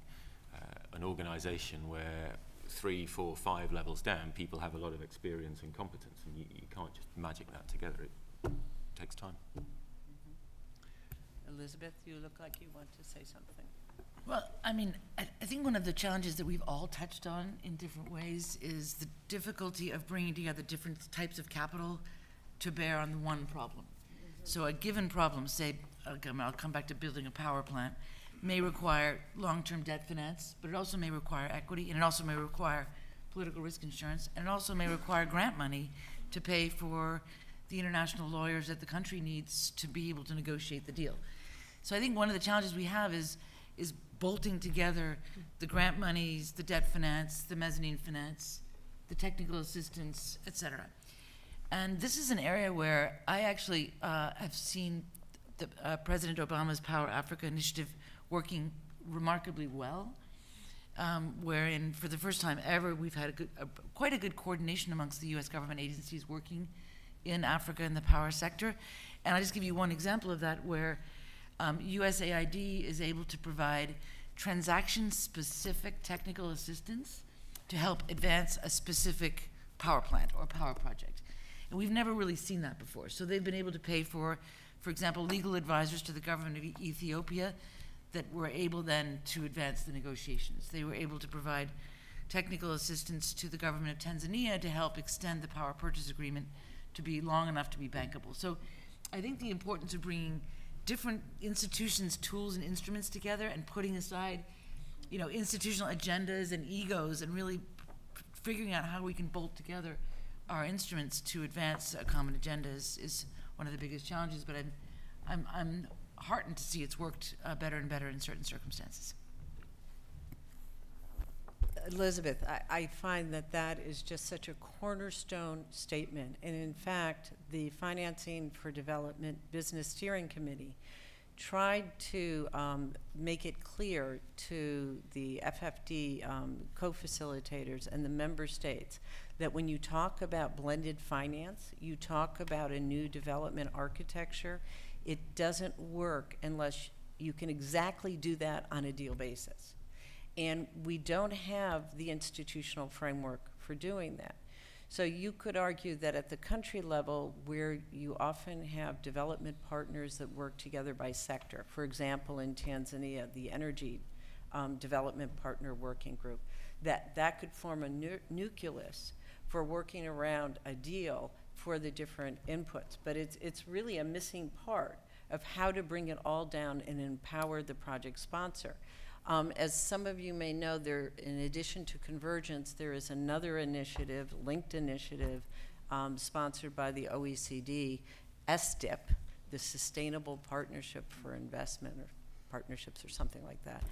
an organization where 3, 4, 5 levels down, people have a lot of experience and competence, and you can't just magic that together. It takes time. Elizabeth, you look like you want to say something. Well, I mean, I think one of the challenges that we've all touched on in different ways is the difficulty of bringing together different types of capital to bear on one problem. So a given problem, say, I'll come back to building a power plant, may require long-term debt finance, but it also may require equity, and it also may require political risk insurance, and it also may require grant money to pay for the international lawyers that the country needs to be able to negotiate the deal. So I think one of the challenges we have is bolting together the grant monies, the debt finance, the mezzanine finance, the technical assistance, et cetera. And this is an area where I actually have seen President Obama's Power Africa initiative working remarkably well, wherein for the first time ever we've had quite a good coordination amongst the U.S. government agencies working in Africa in the power sector. And I'll just give you one example of that, where USAID is able to provide transaction-specific technical assistance to help advance a specific power plant or power project. And we've never really seen that before. So they've been able to pay for example, legal advisors to the government of Ethiopia that were able then to advance the negotiations. They were able to provide technical assistance to the government of Tanzania to help extend the power purchase agreement to be long enough to be bankable. So I think the importance of bringing different institutions, tools, and instruments together, and putting aside, you know, institutional agendas and egos, and really figuring out how we can bolt together our instruments to advance a common agenda is one of the biggest challenges. But I'm heartened to see it's worked better and better in certain circumstances. Elizabeth, I find that is just such a cornerstone statement. And in fact, the Financing for Development Business Steering Committee tried to make it clear to the FFD co-facilitators and the member states that when you talk about blended finance, you talk about a new development architecture. It doesn't work unless you can exactly do that on a deal basis. And we don't have the institutional framework for doing that. So you could argue that at the country level, where you often have development partners that work together by sector, for example, in Tanzania, the Energy Development Partner Working Group, that could form a nucleus for working around a deal for the different inputs. But it's really a missing part of how to bring it all down and empower the project sponsor. As some of you may know, in addition to Convergence, there is another initiative, linked initiative, sponsored by the OECD, SDIP, the Sustainable Partnership for Investment, or Partnerships or something like that,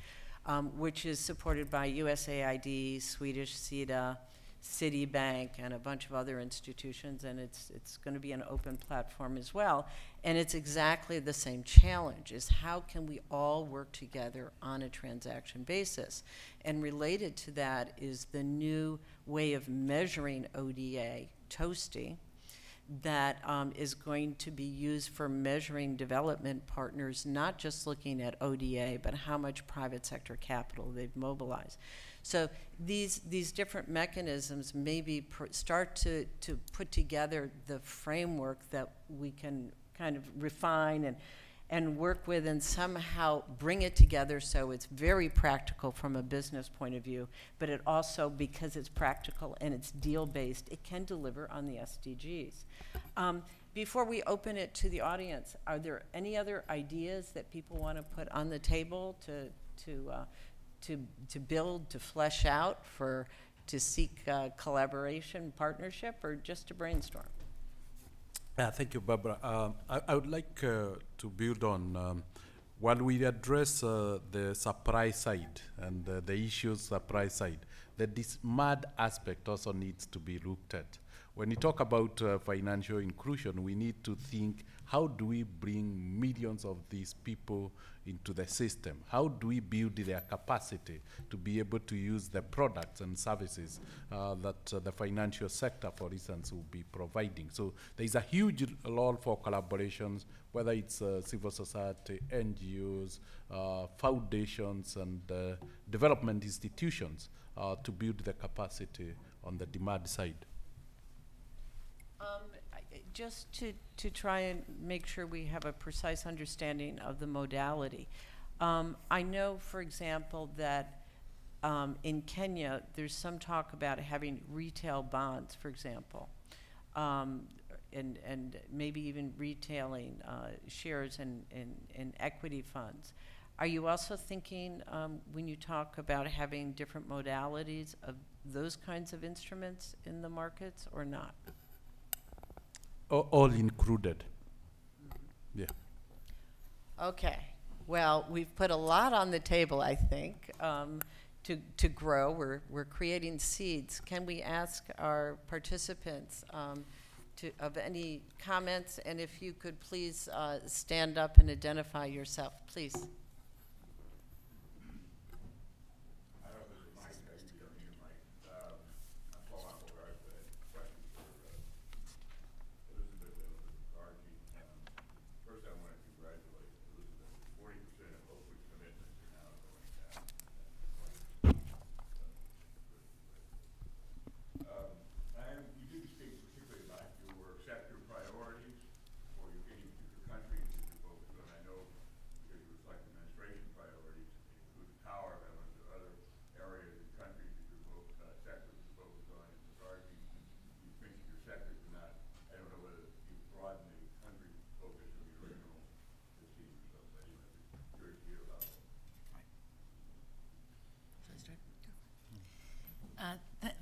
which is supported by USAID, Swedish SIDA, Citibank, and a bunch of other institutions, and it's going to be an open platform as well. And it's exactly the same challenge, is how can we all work together on a transaction basis? And related to that is the new way of measuring ODA, TOASTI, that is going to be used for measuring development partners, not just looking at ODA, but how much private sector capital they've mobilized. So these different mechanisms maybe start to put together the framework that we can kind of refine and work with, and somehow bring it together so it's very practical from a business point of view, but it also, because it's practical and it's deal-based, it can deliver on the SDGs. Before we open it to the audience, are there any other ideas that people want to put on the table to build, to flesh out, to seek collaboration, partnership, or just to brainstorm? Thank you, Barbara. I would like to build on, while we address the supply side and the issues supply side, that this mud aspect also needs to be looked at. when you talk about financial inclusion, we need to think, how do we bring millions of these people into the system? How do we build their capacity to be able to use the products and services that the financial sector, for instance, will be providing? So there's a huge role for collaborations, whether it's civil society, NGOs, foundations, and development institutions to build the capacity on the demand side. Just to try and make sure we have a precise understanding of the modality. I know, for example, that in Kenya, there's some talk about having retail bonds, for example, and maybe even retailing shares in equity funds. Are you also thinking, when you talk about having different modalities of those kinds of instruments in the markets, or not? All included. Yeah. Okay. Well, we've put a lot on the table, I think, to grow. We're creating seeds. Can we ask our participants of any comments? And if you could please stand up and identify yourself, please.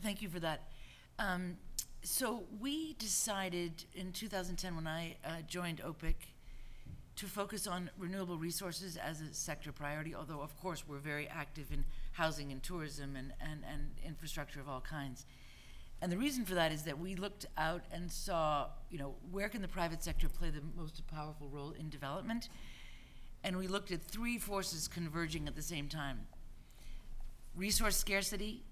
Thank you for that. So we decided in 2010, when I joined OPIC, to focus on renewable resources as a sector priority, although of course we're very active in housing and tourism and infrastructure of all kinds. And the reason for that is that we looked out and saw, where can the private sector play the most powerful role in development? And we looked at three forces converging at the same time: resource scarcity,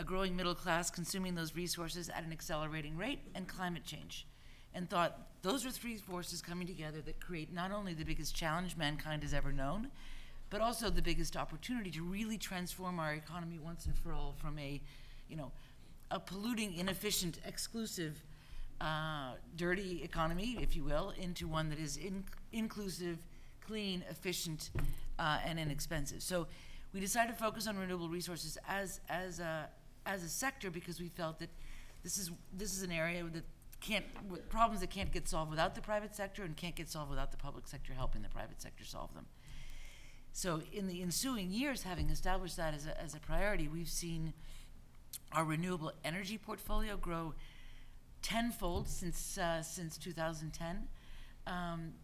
a growing middle class consuming those resources at an accelerating rate, and climate change. And thought those are three forces coming together that create not only the biggest challenge mankind has ever known, but also the biggest opportunity to really transform our economy once and for all from a polluting, inefficient, exclusive, dirty economy, if you will, into one that is inclusive, clean, efficient, and inexpensive. So we decided to focus on renewable resources as a sector because we felt that this is an area that with problems that can't get solved without the private sector and can't get solved without the public sector helping the private sector solve them. So in the ensuing years, having established that as a priority, we've seen our renewable energy portfolio grow tenfold since 2010,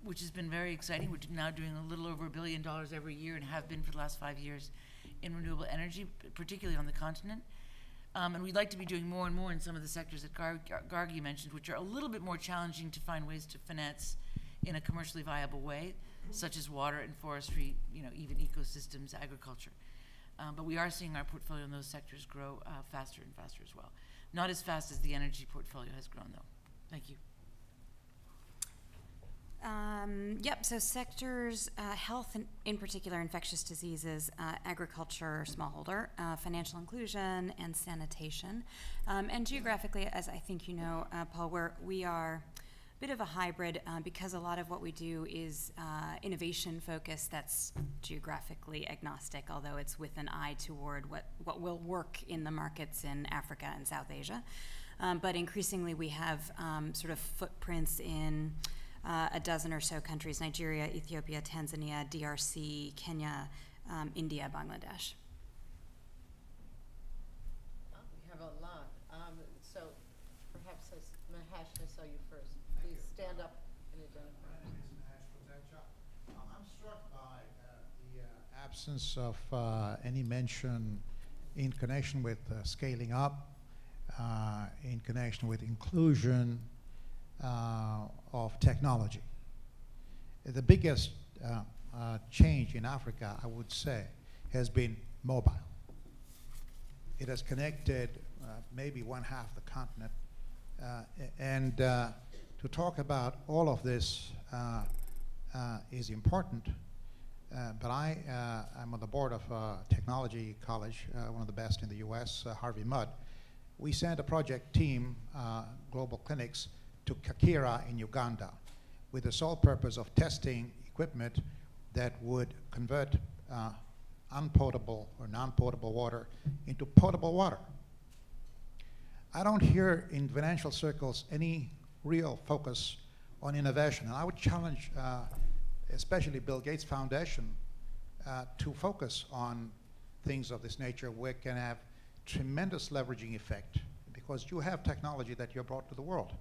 which has been very exciting. We're now doing a little over $1 billion every year and have been for the last 5 years in renewable energy, particularly on the continent. And we'd like to be doing more and more in some of the sectors that Gargi mentioned, which are a little bit more challenging to find ways to finance in a commercially viable way, such as water and forestry, even ecosystems, agriculture. But we are seeing our portfolio in those sectors grow faster and faster as well. Not as fast as the energy portfolio has grown, though. Thank you. Yep, so sectors, health in particular, infectious diseases, agriculture, smallholder, financial inclusion, and sanitation. And geographically, as I think you know, Paul, we are a bit of a hybrid because a lot of what we do is innovation focused that's geographically agnostic, although it's with an eye toward what will work in the markets in Africa and South Asia. But increasingly we have sort of footprints in a dozen or so countries: Nigeria, Ethiopia, Tanzania, DRC, Kenya, India, Bangladesh. Oh, we have a lot. So perhaps Mahesh, I saw you first. Please stand up and identify. My name is Mahesh Patencha. I'm struck by the absence of any mention in connection with scaling up in connection with inclusion of technology. The biggest change in Africa, I would say, has been mobile. It has connected maybe one half the continent. And to talk about all of this is important. But I'm on the board of a technology college, one of the best in the US, Harvey Mudd. We sent a project team, Global Clinics, to Kakira in Uganda with the sole purpose of testing equipment that would convert unpotable or non-potable water into potable water. I don't hear in financial circles any real focus on innovation. And I would challenge especially Bill Gates Foundation to focus on things of this nature where it can have tremendous leveraging effect, because you have technology that you brought to the world.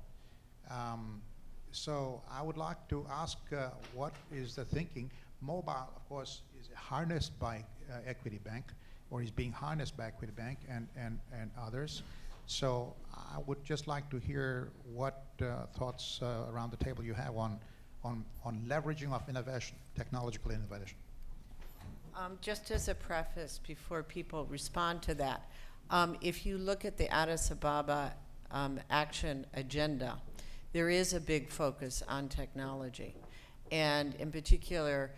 So I would like to ask what is the thinking? Mobile, of course, is harnessed by Equity Bank, or is being harnessed by Equity Bank and others. So I would just like to hear what thoughts around the table you have on leveraging of innovation, technological innovation. Just as a preface, before people respond to that, if you look at the Addis Ababa action agenda, there is a big focus on technology, and in particular,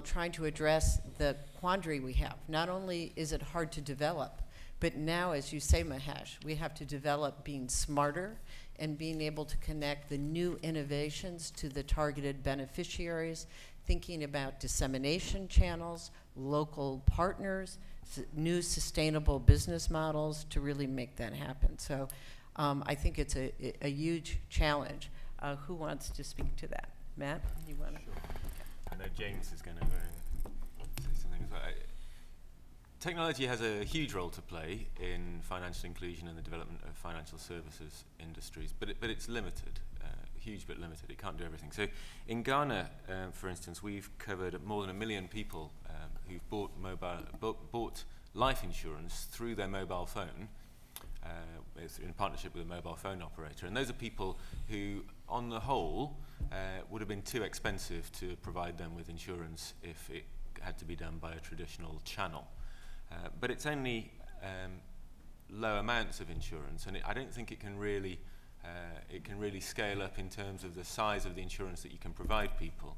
trying to address the quandary we have. Not only is it hard to develop, but now, as you say, Mahesh, we have to develop being smarter and being able to connect the new innovations to the targeted beneficiaries, thinking about dissemination channels, local partners, new sustainable business models to really make that happen. So I think it's a huge challenge. Who wants to speak to that? Matt, you want to? Sure. I know James is going to say something as well. Technology has a huge role to play in financial inclusion and the development of financial services industries, but it's limited, huge but limited. It can't do everything. So in Ghana, for instance, we've covered more than 1 million people who've bought life insurance through their mobile phone, in partnership with a mobile phone operator. And those are people who, on the whole, would have been too expensive to provide them with insurance if it had to be done by a traditional channel. But it's only low amounts of insurance, and I don't think it can really scale up in terms of the size of the insurance that you can provide people,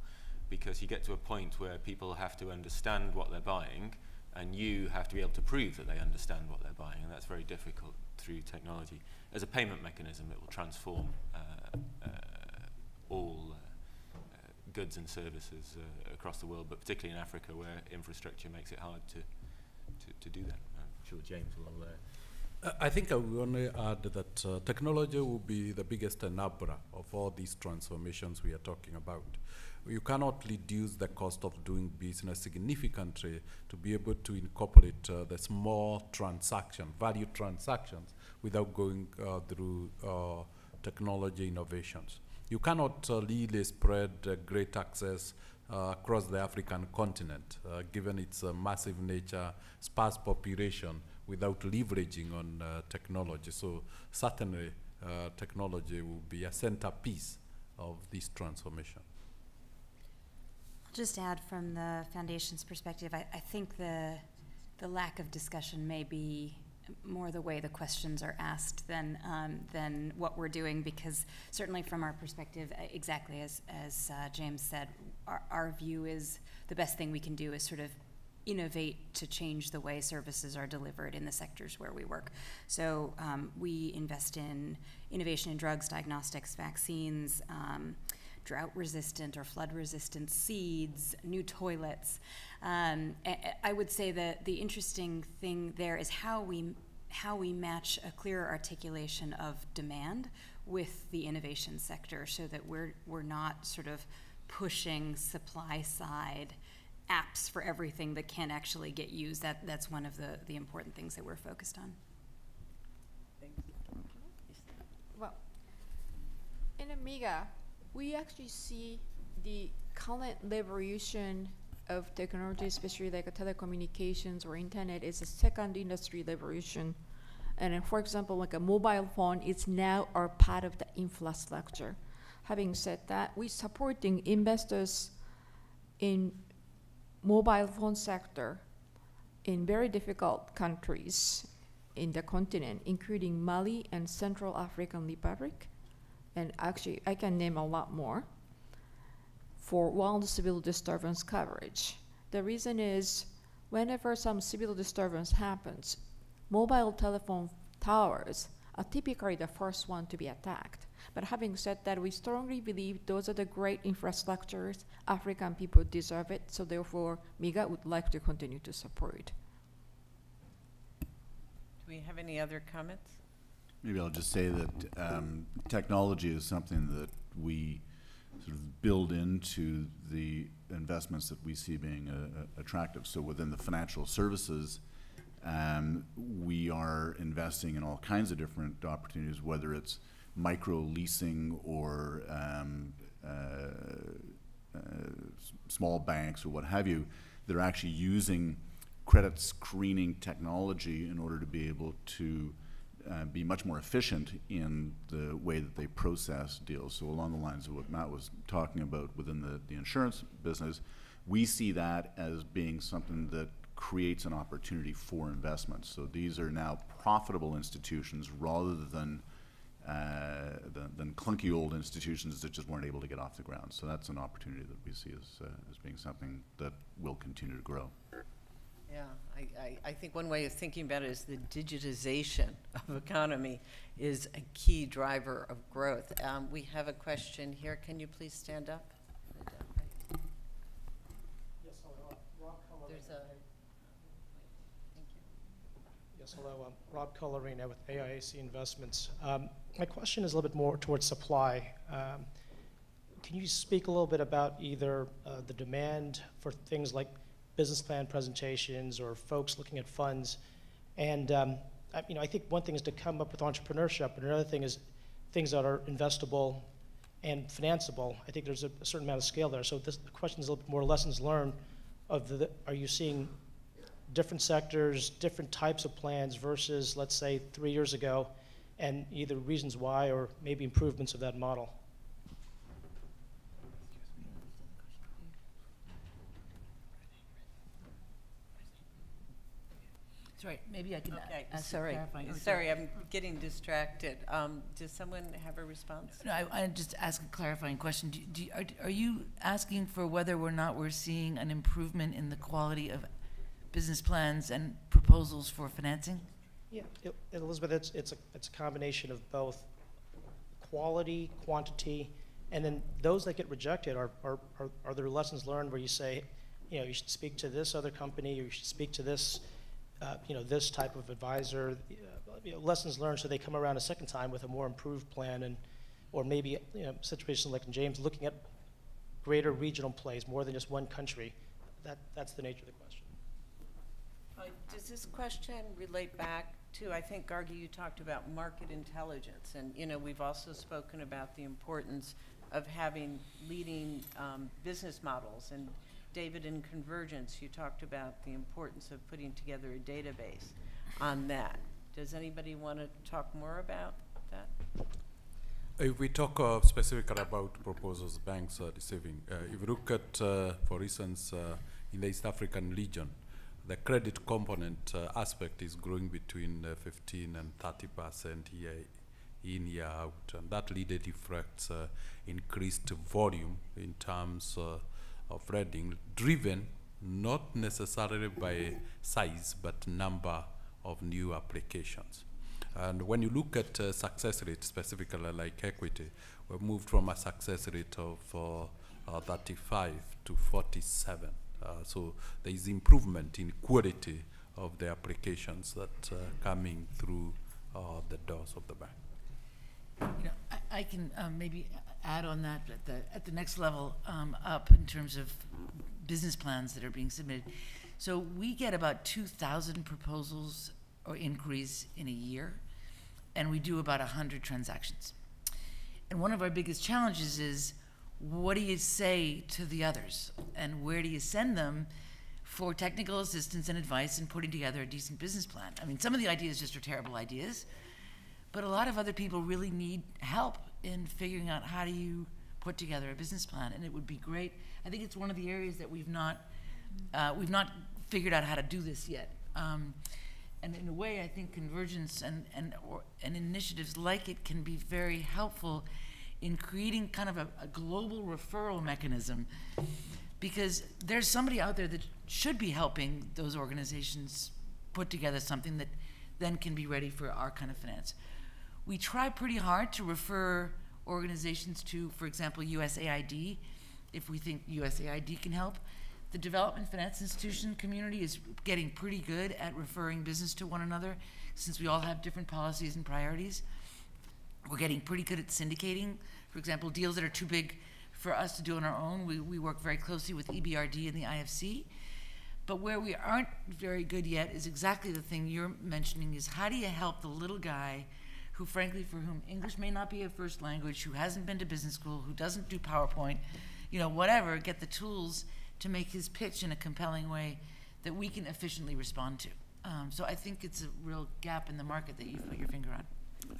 because you get to a point where people have to understand what they're buying, and you have to be able to prove that they understand what they're buying, and that's very difficult through technology. As a payment mechanism, it will transform all goods and services across the world, but particularly in Africa, where infrastructure makes it hard to do that. I'm sure James will. I think I will only add that technology will be the biggest enabler of all these transformations we are talking about. You cannot reduce the cost of doing business significantly to be able to incorporate the small value transactions, without going through technology innovations. You cannot really spread great access across the African continent, given its massive nature, sparse population, without leveraging on technology. So certainly technology will be a centerpiece of this transformation. I'll just add from the Foundation's perspective, I think the lack of discussion may be more the way the questions are asked than what we're doing, because certainly from our perspective, exactly as James said, our view is the best thing we can do is sort of innovate to change the way services are delivered in the sectors where we work. So we invest in innovation in drugs, diagnostics, vaccines, drought-resistant or flood-resistant seeds, new toilets. I would say that the interesting thing there is how we match a clearer articulation of demand with the innovation sector, so that we're not sort of pushing supply-side apps for everything that can't actually get used. That's one of the important things that we're focused on. Well, in Amiga, we actually see the current revolution of technology, especially like telecommunications or internet, is a second industry revolution. And then, for example, like a mobile phone is now a part of the infrastructure. Having said that, we're supporting investors in mobile phone sector in very difficult countries in the continent, including Mali and Central African Republic. And actually, I can name a lot more for wild civil disturbance coverage. The reason is whenever some civil disturbance happens, mobile telephone towers are typically the first one to be attacked. But having said that, we strongly believe those are the great infrastructures. African people deserve it, so therefore, MIGA would like to continue to support. Do we have any other comments? Maybe I'll just say that technology is something that we sort of build into the investments that we see being attractive. So within the financial services, we are investing in all kinds of different opportunities, whether it's micro leasing or small banks or what have you, that are actually using credit screening technology in order to be able to be much more efficient in the way that they process deals. So along the lines of what Matt was talking about within the insurance business, we see that as being something that creates an opportunity for investment. So these are now profitable institutions rather than clunky old institutions that just weren't able to get off the ground. So that's an opportunity that we see as being something that will continue to grow. Yeah, I think one way of thinking about it is the digitization of economy is a key driver of growth. We have a question here. Can you please stand up? Yes, hello. Rob Colorina. Thank you. Yes, hello. Rob Colorina with AIAC Investments. My question is a little bit more towards supply. Can you speak a little bit about either the demand for things like business plan presentations or folks looking at funds? And I think one thing is to come up with entrepreneurship, and another thing is things that are investable and financeable. I think there's a certain amount of scale there. So the question is a little bit more lessons learned of are you seeing different sectors, different types of plans versus, let's say, 3 years ago, and either reasons why or maybe improvements of that model? Sorry, maybe I can Okay, ask sorry. clarifying. Sorry, I'm getting distracted. Does someone have a response? No, I just ask a clarifying question. Are you asking for whether or not we're seeing an improvement in the quality of business plans and proposals for financing? Yeah, Elizabeth, it's a combination of both quality, quantity, and then those that get rejected are there lessons learned where you say, you should speak to this other company, or you should speak to this, this type of advisor. Lessons learned, so they come around a second time with a more improved plan, and or maybe situations like in James, looking at greater regional plays more than just one country. That's the nature of the question. Does this question relate back to, I think, Gargi, you talked about market intelligence, and we've also spoken about the importance of having leading business models, and David, in Convergence, you talked about the importance of putting together a database on that. Does anybody want to talk more about that? If we talk specifically about proposals banks are receiving, if you look at, for instance, in the East African region, the credit component aspect is growing between 15 and 30% year in, year out, and that really reflects increased volume in terms of lending, driven not necessarily by size, but number of new applications. And when you look at success rate, specifically like equity, we've moved from a success rate of 35 to 47. So there is improvement in quality of the applications that coming through the doors of the bank. I can maybe add on that at the next level up in terms of business plans that are being submitted. So we get about 2,000 proposals or inquiries in a year, and we do about 100 transactions. And one of our biggest challenges is, what do you say to the others, and where do you send them for technical assistance and advice in putting together a decent business plan. I mean, some of the ideas just are terrible ideas, but a lot of other people really need help in figuring out how do you put together a business plan, and it would be great. I think it's one of the areas that we've not figured out how to do this yet. And in a way, I think convergence and initiatives like it can be very helpful in creating kind of a global referral mechanism, because there's somebody out there that should be helping those organizations put together something that then can be ready for our kind of finance. We try pretty hard to refer organizations to, for example, USAID, if we think USAID can help. The development finance institution community is getting pretty good at referring business to one another, since we all have different policies and priorities. We're getting pretty good at syndicating. For example, deals that are too big for us to do on our own, we work very closely with EBRD and the IFC. But where we aren't very good yet is exactly the thing you're mentioning, is how do you help the little guy who, frankly, for whom English may not be a first language, who hasn't been to business school, who doesn't do PowerPoint, whatever, get the tools to make his pitch in a compelling way that we can efficiently respond to. So I think it's a real gap in the market that you've put your finger on.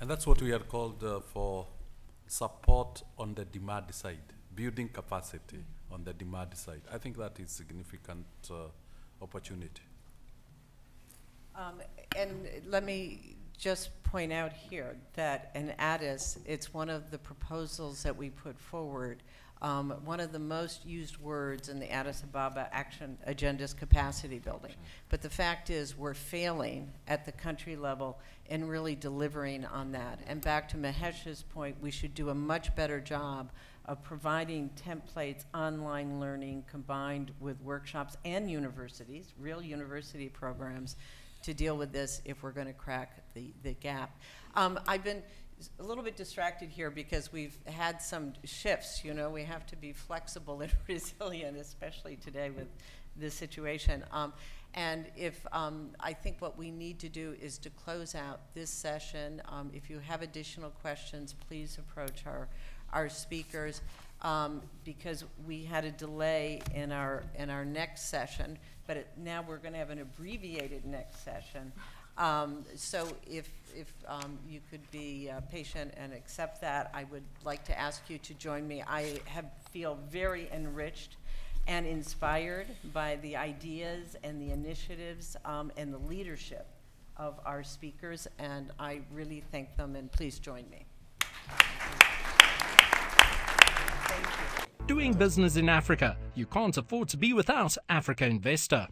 And that's what we are called for support on the demand side, building capacity on the demand side. I think that is significant opportunity. And let me just point out here that in Addis, it's one of the proposals that we put forward. One of the most used words in the Addis Ababa Action Agenda is capacity building. But the fact is we're failing at the country level in really delivering on that. And back to Mahesh's point, we should do a much better job of providing templates, online learning, combined with workshops and universities, real university programs, to deal with this if we're going to crack the gap. I've been a little bit distracted here because we've had some shifts. We have to be flexible and resilient, especially today with this situation. And I think what we need to do is to close out this session. If you have additional questions, please approach our speakers, because we had a delay in our next session, but now we're going to have an abbreviated next session. So if you could be patient and accept that, I would like to ask you to join me. I feel very enriched and inspired by the ideas and the initiatives and the leadership of our speakers, and I really thank them, and please join me. Doing business in Africa. You can't afford to be without Africa Investor.